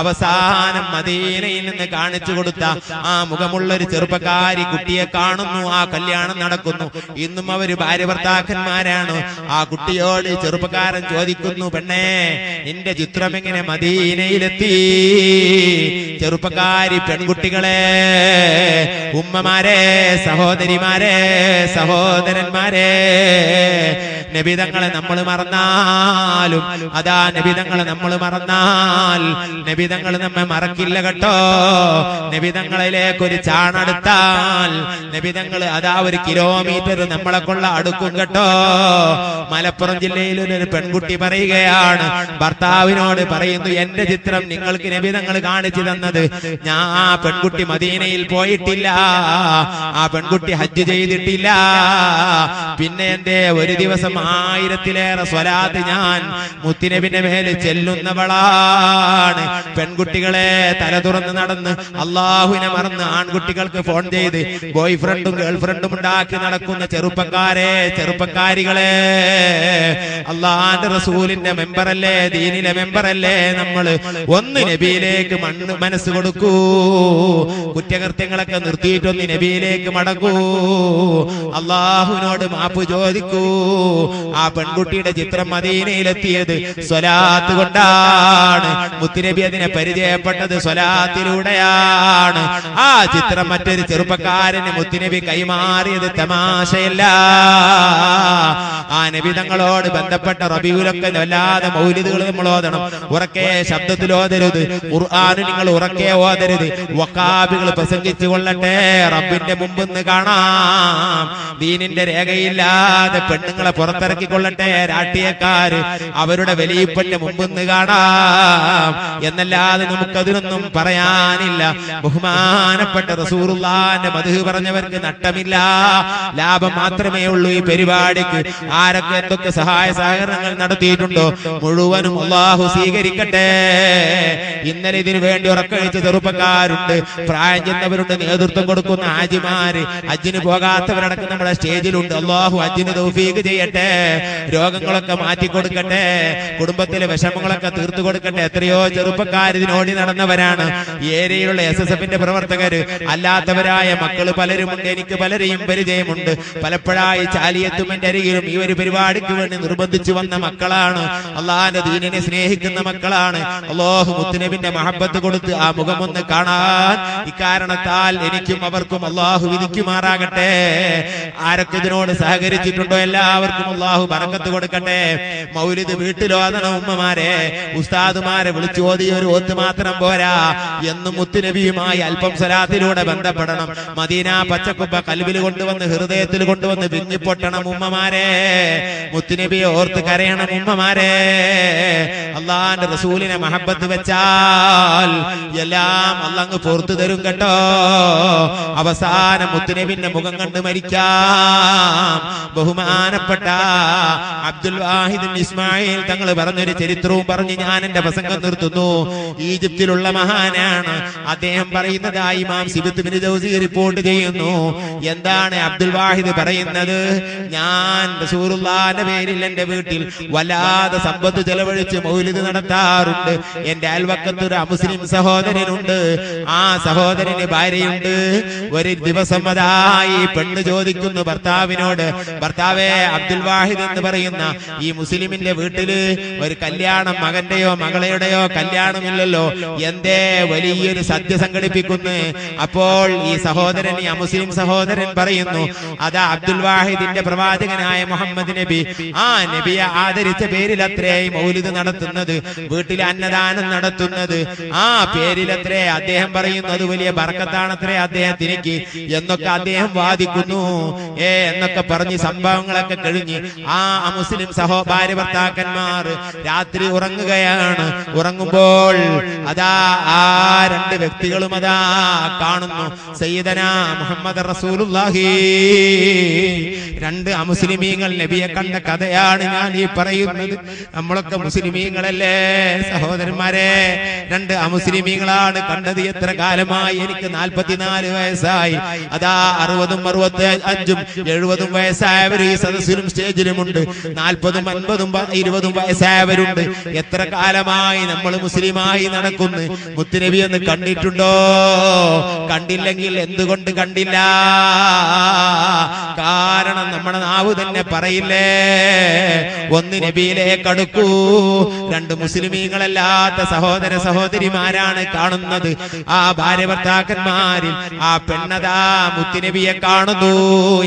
അവസാനം മദീനയിൽ നിന്ന് കാണിച്ചു കൊടുത്ത ആ മുഖമുള്ള ഒരു ചെറുപ്പക്കാരി കുട്ടിയെ കാണുന്നു. ആ കല്യാണം നടക്കുന്നു. ഇന്നും അവര് ഭാര്യ ഭർത്താക്കന്മാരാണ്. ആ കുട്ടിയോട് ചെറുപ്പക്കാരൻ ചോദിക്കുന്നു, പെണ്ണേ, നിന്റെ ചിത്രം എങ്ങനെ മദീനയിലെത്തി? ചെറുപ്പക്കാരി പെൺകുട്ടികളെ, ഉമ്മമാരെ, സഹോദരിമാരെ, സഹോദരന്മാരെ, നബിതങ്ങളെ നമ്മൾ മറന്നാലും അതാ നബിതങ്ങളെ നമ്മൾ മറന്നാൽ നബിതങ്ങൾ നമ്മെ മറക്കില്ല കേട്ടോ. നബിതങ്ങളിലേക്ക് ഒരു ചാണെടുത്താൽ നബിതങ്ങൾ അതാ 1 കിലോമീറ്റർ നമ്മളെ കൊള്ള അടുക്കും കേട്ടോ. മലപ്പുറം ജില്ലയിൽ ഒരു പെൺകുട്ടി പറയുകയാണ്, ഭർത്താവിനോട് പറയുന്നു, എന്റെ ചിത്രം നിങ്ങൾക്ക് നബിതങ്ങൾ കാണിച്ചു തന്നത്. ഞാൻ ആ പെൺകുട്ടി മദീനയിൽ പോയിട്ടില്ല, ആ പെൺകുട്ടി ഹജ്ജ് ചെയ്തിട്ടില്ല. പിന്നെ എന്റെ ഒരു ദിവസം 1000-ലേറെ സ്വലാത്ത് ഞാൻ മുത്തുനബിന്റെ മേൽ ചെല്ലുന്നവളാണ്. പെൺകുട്ടികളെ തല തുറന്ന് നടന്ന് അള്ളാഹുവിനെ മറന്ന് ആൺകുട്ടികൾക്ക് ഫോൺ ചെയ്ത് ബോയ് ഫ്രണ്ടും ഗേൾ ഫ്രണ്ടും ഉണ്ടാക്കി നടക്കുന്ന ചെറുപ്പക്കാരെ, ചെറുപ്പക്കാരികളെ, അള്ളാഹുവിന്റെ റസൂലിന്റെ മെമ്പറല്ലേ, ദീനിലെ മെമ്പറല്ലേ നമ്മൾ? ഒന്ന് നബിയിലേക്ക് മനസ്സ് കൊടുക്കൂ. കുറ്റകൃത്യങ്ങളൊക്കെ നിർത്തിയിട്ടൊന്ന് നബിയിലേക്ക് മടങ്ങൂ. അള്ളാഹുവിനോട് മാപ്പ് ചോദിക്കൂ. ആ പെൺകുട്ടിയുടെ ചിത്രം മദീനയിലെത്തിയത് സ്വലാത്ത് കൊണ്ടാണ്. മുത്തുനബി അതിനെ പരിചയപ്പെട്ടത് സ്വലാത്തിലൂടെയാണ്. ആ ചിത്രം മറ്റൊരു ചെറുപ്പക്കാരന് മുത്തുനബി കൈമാറിയത് തമാശയല്ല. ആ നബി തങ്ങളോട് ബന്ധപ്പെട്ട റബീഉലൊക്കെ വല്ലാതെ മൗലിദുകൾ നമ്മൾ ഓതണം. ഉറക്കെ ശബ്ദത്തിൽ ഓതരുത്. ഖുർആൻ നിങ്ങൾ ഉറക്കെ ഓതരുത്. വഹാബികൾ പ്രസംഗിച്ചു കൊള്ളട്ടെ, റബ്ബിന്റെ മുമ്പെന്ന് കാണാം. ദീനിന്റെ രേഖയില്ലാതെ പെണ്ണുങ്ങളെ പുറത്തിറക്കിക്കൊള്ളട്ടെ രാഷ്ട്രീയക്കാര്, അവരുടെ വലിയപ്പന്റെ മുമ്പെന്ന് കാണാം എന്നല്ലാതെ നമുക്കതിനൊന്നും പറയാനില്ല. ബഹുമാനപ്പെട്ട റസൂലുള്ളാഹിന്റെ മദ്ഹ് പറഞ്ഞവർക്ക് നട്ടമില്ല, ലാഭം മാത്രമേ ഉള്ളൂ ഈ പരിപാടിക്ക്. ആരൊക്കെ എന്തൊക്കെ സഹായ സഹകരണങ്ങൾ നടത്തിയിട്ടുണ്ടോ മുഴുവനും അല്ലാഹു സ്വീകരിക്കട്ടെ. ഇന്നലെ ഇതിനു വേണ്ടി ഉറക്കഴിച്ച ചെറുപ്പക്കാരുണ്ട്, പ്രായം ചെന്നവരുണ്ട്, നേതൃത്വം കൊടുക്കുന്ന ഹാജിമാര്, ഹജ്ജിന് പോകാത്തവരടക്കം നമ്മുടെ സ്റ്റേജിലുണ്ട്. അല്ലാഹു ഹജ്ജിന് തൗഫീഖ് ചെയ്യട്ടെ, രോഗങ്ങളൊക്കെ മാറ്റി കൊടുക്കട്ടെ, കുടുംബത്തിലെ വിഷമങ്ങളൊക്കെ തീർത്തു കൊടുക്കട്ടെ. എത്രയോ ചെറുപ്പക്കാർ ഇതിനോടി നടന്നവരാണ്. ഈ ഏരിയയിലുള്ള SSFന്റെ പ്രവർത്തകര്, അല്ലാത്തവരായ മക്കള് പലരുമുണ്ട്. എനിക്ക് പലരെയും പരിചയമുണ്ട്. പലപ്പോഴായി ചാലിയത്തും എന്റെ അരികിലും ഈ ഒരു പരിപാടിക്ക് വേണ്ടി നിർബന്ധിച്ചു വന്ന മക്കളാണ്. അള്ളാഹിന്റെ ദീനിനെ സ്നേഹിക്കുന്ന മക്കളാണ്. അല്ലാഹു മുത്തുനബിന്റെ മഹബത്ത് കൊടുത്ത് ആ മുഖമൊന്ന് കാണാൻ ഇക്കാരണത്താൽ എനിക്കും അവർക്കും അള്ളാഹു വിധിക്കുമാറാകട്ടെ. ആരൊക്കെ ഇതിനോട് സഹകരിച്ചിട്ടുണ്ടോ എല്ലാവർക്കും അള്ളാഹു ബറക്കത്ത് കൊടുക്കട്ടെ. മൗലിദ് വീട്ടിലോതണം ഉമ്മമാരെ, ഉസ്താദുമാരെ വിളിച്ചു ഓതിയ ഒരു ഓത്ത് മാത്രം പോരാ. എന്നും മുത്തുനബിയുമായി അല്പം സ്വലാത്തിലൂടെ ബന്ധപ്പെടണം. മദീന പച്ചക്കുപ്പ കൽബിൽ കൊണ്ടുവന്ന് ഹൃദയത്തിൽ കൊണ്ടുവന്ന് വിങ്ങിപ്പൊട്ടണം ഉമ്മമാരെ. മുത്തുനബിയെ ഓർത്ത് കരയണം ഉമ്മമാരെ. അള്ളാന്റെ റസൂലിനെ മഹബത്ത് വെച്ചാൽ എല്ലാം അള്ളാഹ് പുറത്തു തരും കേട്ടോ. അവസാനം മുത്തുനബിന്റെ മുഖം കണ്ട് മരിക്കാം. ബഹുമാനപ്പെട്ട അബ്ദുൽ വാഹിദ് ഇസ്മായിൽ തങ്ങൾ പറഞ്ഞൊരു ചരിത്രവും പറഞ്ഞ് ഞാൻ എന്റെ പ്രസംഗം നിർത്തുന്നു. ഈജിപ്തിലുള്ള മഹാനാണ്. അദ്ദേഹം പറയുന്നതായി ഇമാം സിബത്ത് ബിൻ ജൗസി റിപ്പോർട്ട് ചെയ്യുന്നു. എന്താണ് അബ്ദുൽ വാഹിദ് പറയുന്നത്? ഞാൻ റസൂലുള്ളാഹിന്റെ പേരിൽ എന്റെ വീട്ടിൽ വല്ലാതെ സമ്പത്ത് ചെലവഴിച്ച് മൗലിദ് നടത്താറുണ്ട്. എന്റെ അയൽവക്കത്ത് ഒരു അമുസ്ലിം സഹോദരനുണ്ട്. ആ സഹോദരന് ഭാര്യയുണ്ട്. ഒരു ദിവസം അതായി പെണ്ണ് ചോദിക്കുന്നു ഭർത്താവിനോട്, ഭർത്താവേ, അബ്ദുൽ വാഹിദ് എന്ന് പറയുന്ന ഈ മുസ്ലിമിന്റെ വീട്ടില് ഒരു കല്യാണം, മകന്റെയോ മകളുടെയോ കല്യാണമില്ലല്ലോ, എന്തേ വലിയൊരു സദ്യ സംഘടിപ്പിക്കുന്നു? അപ്പോൾ ഈ സഹോദരൻ, ഈ അമുസ്ലിം സഹോദരൻ പറയുന്നു, അതാ അബ്ദുൽ വാഹിദിന്റെ പ്രവാചകനായ മുഹമ്മദ് നബി, ആ നബിയെ ആദരിച്ച പേരിലത്രേ മൗലിദ് നടത്തുന്നത്, വീട്ടിൽ അന്നദാനം നടത്തുന്നത്, ആ പേരിലത്രേ. അദ്ദേഹം പറയുന്നു അത് വലിയ ബർക്കത്താണത്രേ അദ്ദേഹത്തിനിക്ക് എന്നൊക്കെ അദ്ദേഹം വാദിക്കുന്നു. എന്നൊക്കെ പറഞ്ഞ് സംഭവങ്ങളൊക്കെ കഴിഞ്ഞ് ആ മുസ്ലിം ഭാര്യ ഭർത്താക്കന്മാർ രാത്രി ഉറങ്ങുകയാണ്. ഉറങ്ങുമ്പോൾ അതാ ആ രണ്ട് വ്യക്തികളും അതാ കാണുന്നു സയ്യിദനാ മുഹമ്മദ് റസൂലുള്ളാഹി. രണ്ട് അമുസ്ലിമീങ്ങൾ നബിയെ കണ്ട കഥയാണ് ഞാൻ ഈ പറയുന്നത്. നമ്മളൊക്കെ മുസ്ലിമീങ്ങളല്ലേ സഹോദരന്മാരെ? രണ്ട് അമുസ്ലിമീങ്ങളാണ് കണ്ടത്. എത്ര കാലമായി? എനിക്ക് 44 വയസ്സായി. അതാ 60ഉം 65ഉം 70ഉം വയസ്സായവർ ഈ സദസ്സിലും സ്റ്റേജിലുമുണ്ട്. 40ഉം 50ഉം 20ഉം വയസ്സായവരുണ്ട്. എത്ര കാലമായി നമ്മൾ മുസ്ലിമായി നടക്കുന്നു? മുത്തുനബി എന്ന് കണ്ടിട്ടുണ്ടോ? കണ്ടില്ലെങ്കിൽ എന്തുകൊണ്ട് കണ്ടില്ല? കാരണം നമ്മുടെ നാവ് തന്നെ പറയില്ലേ, ഒന്ന് നബിയിലേക്ക് അടുക്കൂ. രണ്ട് മുസ്ലിമീങ്ങളല്ലാത്ത സഹോദര സഹോദരിമാരാണ് കാണുന്നത്. ആ ഭാര്യ ഭർത്താക്കന്മാരിൽ ആ പെണ്ണതാ മുത്തുനബിയെ കാണുന്നു.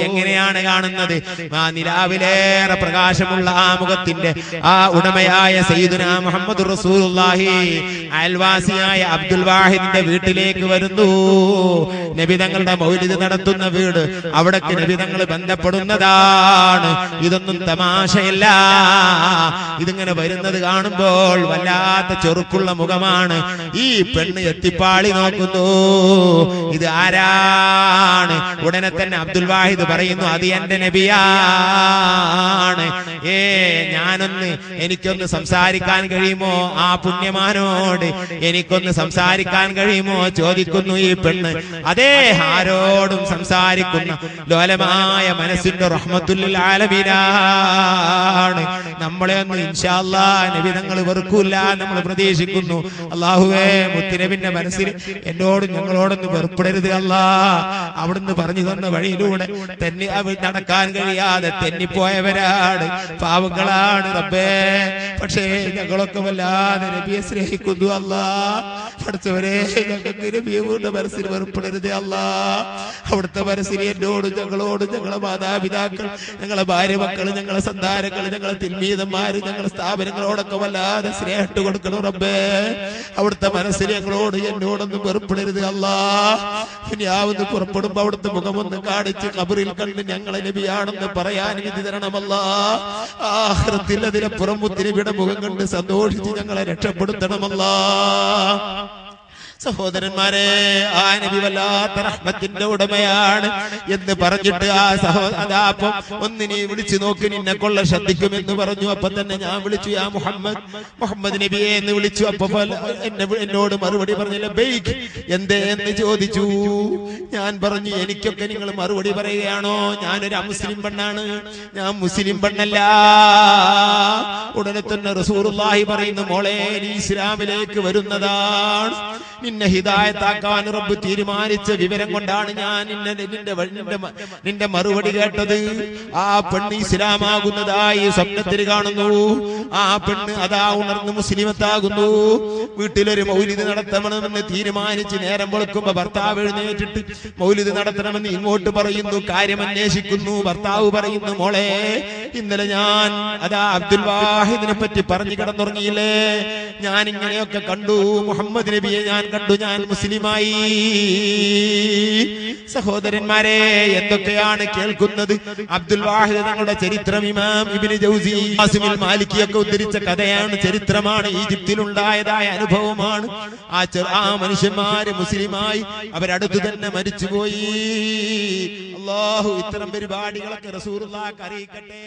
എങ്ങനെയാണ് കാണുന്നത്? ആ നിലാവിലേറെ പ്രകാശമുള്ള ആ മുഖത്തിന്റെ ആ ഉടമയായ സയ്യിദുനാ മുഹമ്മദ് റസൂലുള്ളാഹി അയൽവാസിയായ അബ്ദുൽ വാഹിദിന്റെ വീട്ടിലേക്ക് വരുന്നു. നബി തങ്ങളുടെ മൗലിദ് നടത്തുന്ന വീട്, അവിടേക്ക് നബി തങ്ങൾ ബന്ധപ്പെടുന്നതാണ്. ഇതൊന്നും തമാശയല്ല. ഇതിങ്ങനെ വരുന്നത് കാണുമ്പോൾ വല്ലാത്ത ചെറുക്കുള്ള മുഖമാണ്. ഈ പെണ്ണ് എത്തിപ്പാളി നോക്കുന്നു, ഇത് ആരാണ്? ഉടനെ തന്നെ അബ്ദുൽ വാഹിദ് പറയുന്നു, അത് എന്റെ നബിയാണ്. എനിക്കൊന്ന് സംസാരിക്കാൻ കഴിയുമോ? ആ പുണ്യമാനോട് എനിക്കൊന്ന് സംസാരിക്കാൻ കഴിയുമോ ചോദിക്കുന്നു ഈ പെണ്ണ്. അതേ, ആരോടും സംസാരിക്കുന്ന ലോലമായ മനസ്സിന്റെ റഹ്മത്തുൽ ആലമീനാണ്. നമ്മളെ ഒന്ന് ഇൻഷാ അല്ലാഹ് നബി തങ്ങൾ വെറുക്കൂല നമ്മൾ പ്രതീക്ഷിക്കുന്നു. അല്ലാഹുവേ, മുത്തുനബിന്റെ മനസ്സിൽ എന്നോടും ഞങ്ങളോടൊന്ന് വെറുപ്പെടരുത് അല്ലാ. അവിടുന്ന് പറഞ്ഞു തന്ന വഴിയിലൂടെ തന്നെ നടക്കാൻ കഴിയാതെ തെന്നിപ്പോയവരാണ്, പാവങ്ങളാണ് റബ്ബേ. പക്ഷേ ഞങ്ങളൊക്കെ വല്ലാതെ നബിയെ സ്നേഹിക്കുന്നു അല്ലാ. പഠിച്ചവരെ, ഞങ്ങൾക്ക് നബിയുടെ മനസ്സിൽ വെറുപ്പെടരുത് അല്ലാ. അവിടുത്തെ മനസ്സിൽ എന്നോടും ഞങ്ങളോടും ഞങ്ങളെ മാതാപിതാക്കൾ, ഞങ്ങളെ ഭാര്യ മക്കൾ, ഞങ്ങളെ സന്താനങ്ങൾ, ഞങ്ങളെ തിന്മീതന്മാര്, ഞങ്ങളെ സ്ഥാപനങ്ങളോടൊക്കെ വല്ലാതെ സ്നേഹിട്ട് കൊടുക്കണം റബ്ബേ. അവിടുത്തെ മനസ്സിൽ ഞങ്ങളോട് എന്നോടൊന്നും വെറുപ്പെടരുത് അല്ലാ. ഞാവൊന്ന് പുറപ്പെടുമ്പോ അവിടുത്തെ മുഖമൊന്ന് കാണിച്ച് ഖബറിൽ കണ്ട് ഞങ്ങളെ നബിയാണെന്ന് പറയാൻ വിധി തരണമല്ലാ. ആഖിറത്തിൽ അതിനപ്പുറം മുത്തുനബിയുടെ മുഖം കണ്ട് സന്തോഷിച്ച് ഞങ്ങളെ രക്ഷപ്പെടുത്തണമല്ലാ. സഹോദരന്മാരെ, ആ നബി വല്ലാത്ത റഹ്മത്തിന്റെ ഉടമയാണ് എന്ന് പറഞ്ഞിട്ട് അതാപ്പം ഒന്നിനെ വിളിച്ചു നോക്കി, നിന്നെ കൊള്ള ശ്രദ്ധിക്കുമെന്ന് പറഞ്ഞു. അപ്പൊ തന്നെ ഞാൻ വിളിച്ചു, യാ മുഹമ്മദ്, മുഹമ്മദ് നബിയെ എന്ന് വിളിച്ചു. അപ്പൊ എന്നോട് മറുപടി പറഞ്ഞില്ല. ബൈക്ക് എന്തേ എന്ന് ചോദിച്ചു. ഞാൻ പറഞ്ഞു, എനിക്കൊക്കെ നിങ്ങൾ മറുപടി പറയുകയാണോ? ഞാനൊരു അമുസ്ലിം പെണ്ണാണ്, ഞാൻ മുസ്ലിം പെണ്ണല്ല. ഉടനെ തന്നെ റസൂലുള്ളാഹി പറയുന്നു, മോളെ നീ ഇസ്ലാമിലേക്ക് വരുന്നതാണ്, നിന്നെ ഹിദായത്താക്കാൻ റബ്ബ് തീരുമാനിച്ച വിവരം കൊണ്ടാണ് ഞാൻ നിന്റെ മറുപടി കേട്ടത്. ആ പെണ്ണ് ഇസ്ലാമാകുന്നതായി സ്വപ്നത്തിൽ കാണുന്നു. ആ പെണ്ണ് അതാ ഉണർന്ന് മുസ്ലിമത്താകുന്നു. വീട്ടിലൊരു മൗലിദ് നടത്തണമെന്ന് തീരുമാനിച്ച് നേരം വെളുക്കുമ്പോ ഭർത്താവ് എഴുന്നേറ്റിട്ട് മൗലിദ് നടത്തണമെന്ന് ഇങ്ങോട്ട് പറയുന്നു, കാര്യം അന്വേഷിക്കുന്നു. ഭർത്താവ് പറയുന്നു, മോളെ ഇന്നലെ ഞാൻ അതാ അബ്ദുൽ വാഹിദിനെ പറ്റി പറഞ്ഞു കിടന്നുറങ്ങിയില്ലേ, ഞാൻ ഇങ്ങനെയൊക്കെ കണ്ടു, മുഹമ്മദ് നബിയെ ഞാൻ കണ്ടു, ഞാൻ മുസ്ലിമായി. സഹോദരന്മാരെ, എന്തൊക്കെയാണ് കേൾക്കുന്നത്? അബ്ദുൽ വാഹിദ് തങ്ങളുടെ ചരിത്രം ഇമാം ഇബ്നു ജൗസി ആസിമിൽ മാലിക്കിയൊക്കെ ഉദ്ധരിച്ച കഥയാണ്, ചരിത്രമാണ്, ഈജിപ്തിലുണ്ടായതായ അനുഭവമാണ്. ആ മനുഷ്യന്മാര് മുസ്ലിമായി, അവരടുത്ത് തന്നെ മരിച്ചുപോയി. അല്ലാഹു ഇത്തരം പരിപാടികളൊക്കെ റസൂലുള്ളാഹിക്ക് അറിയിക്കട്ടെ.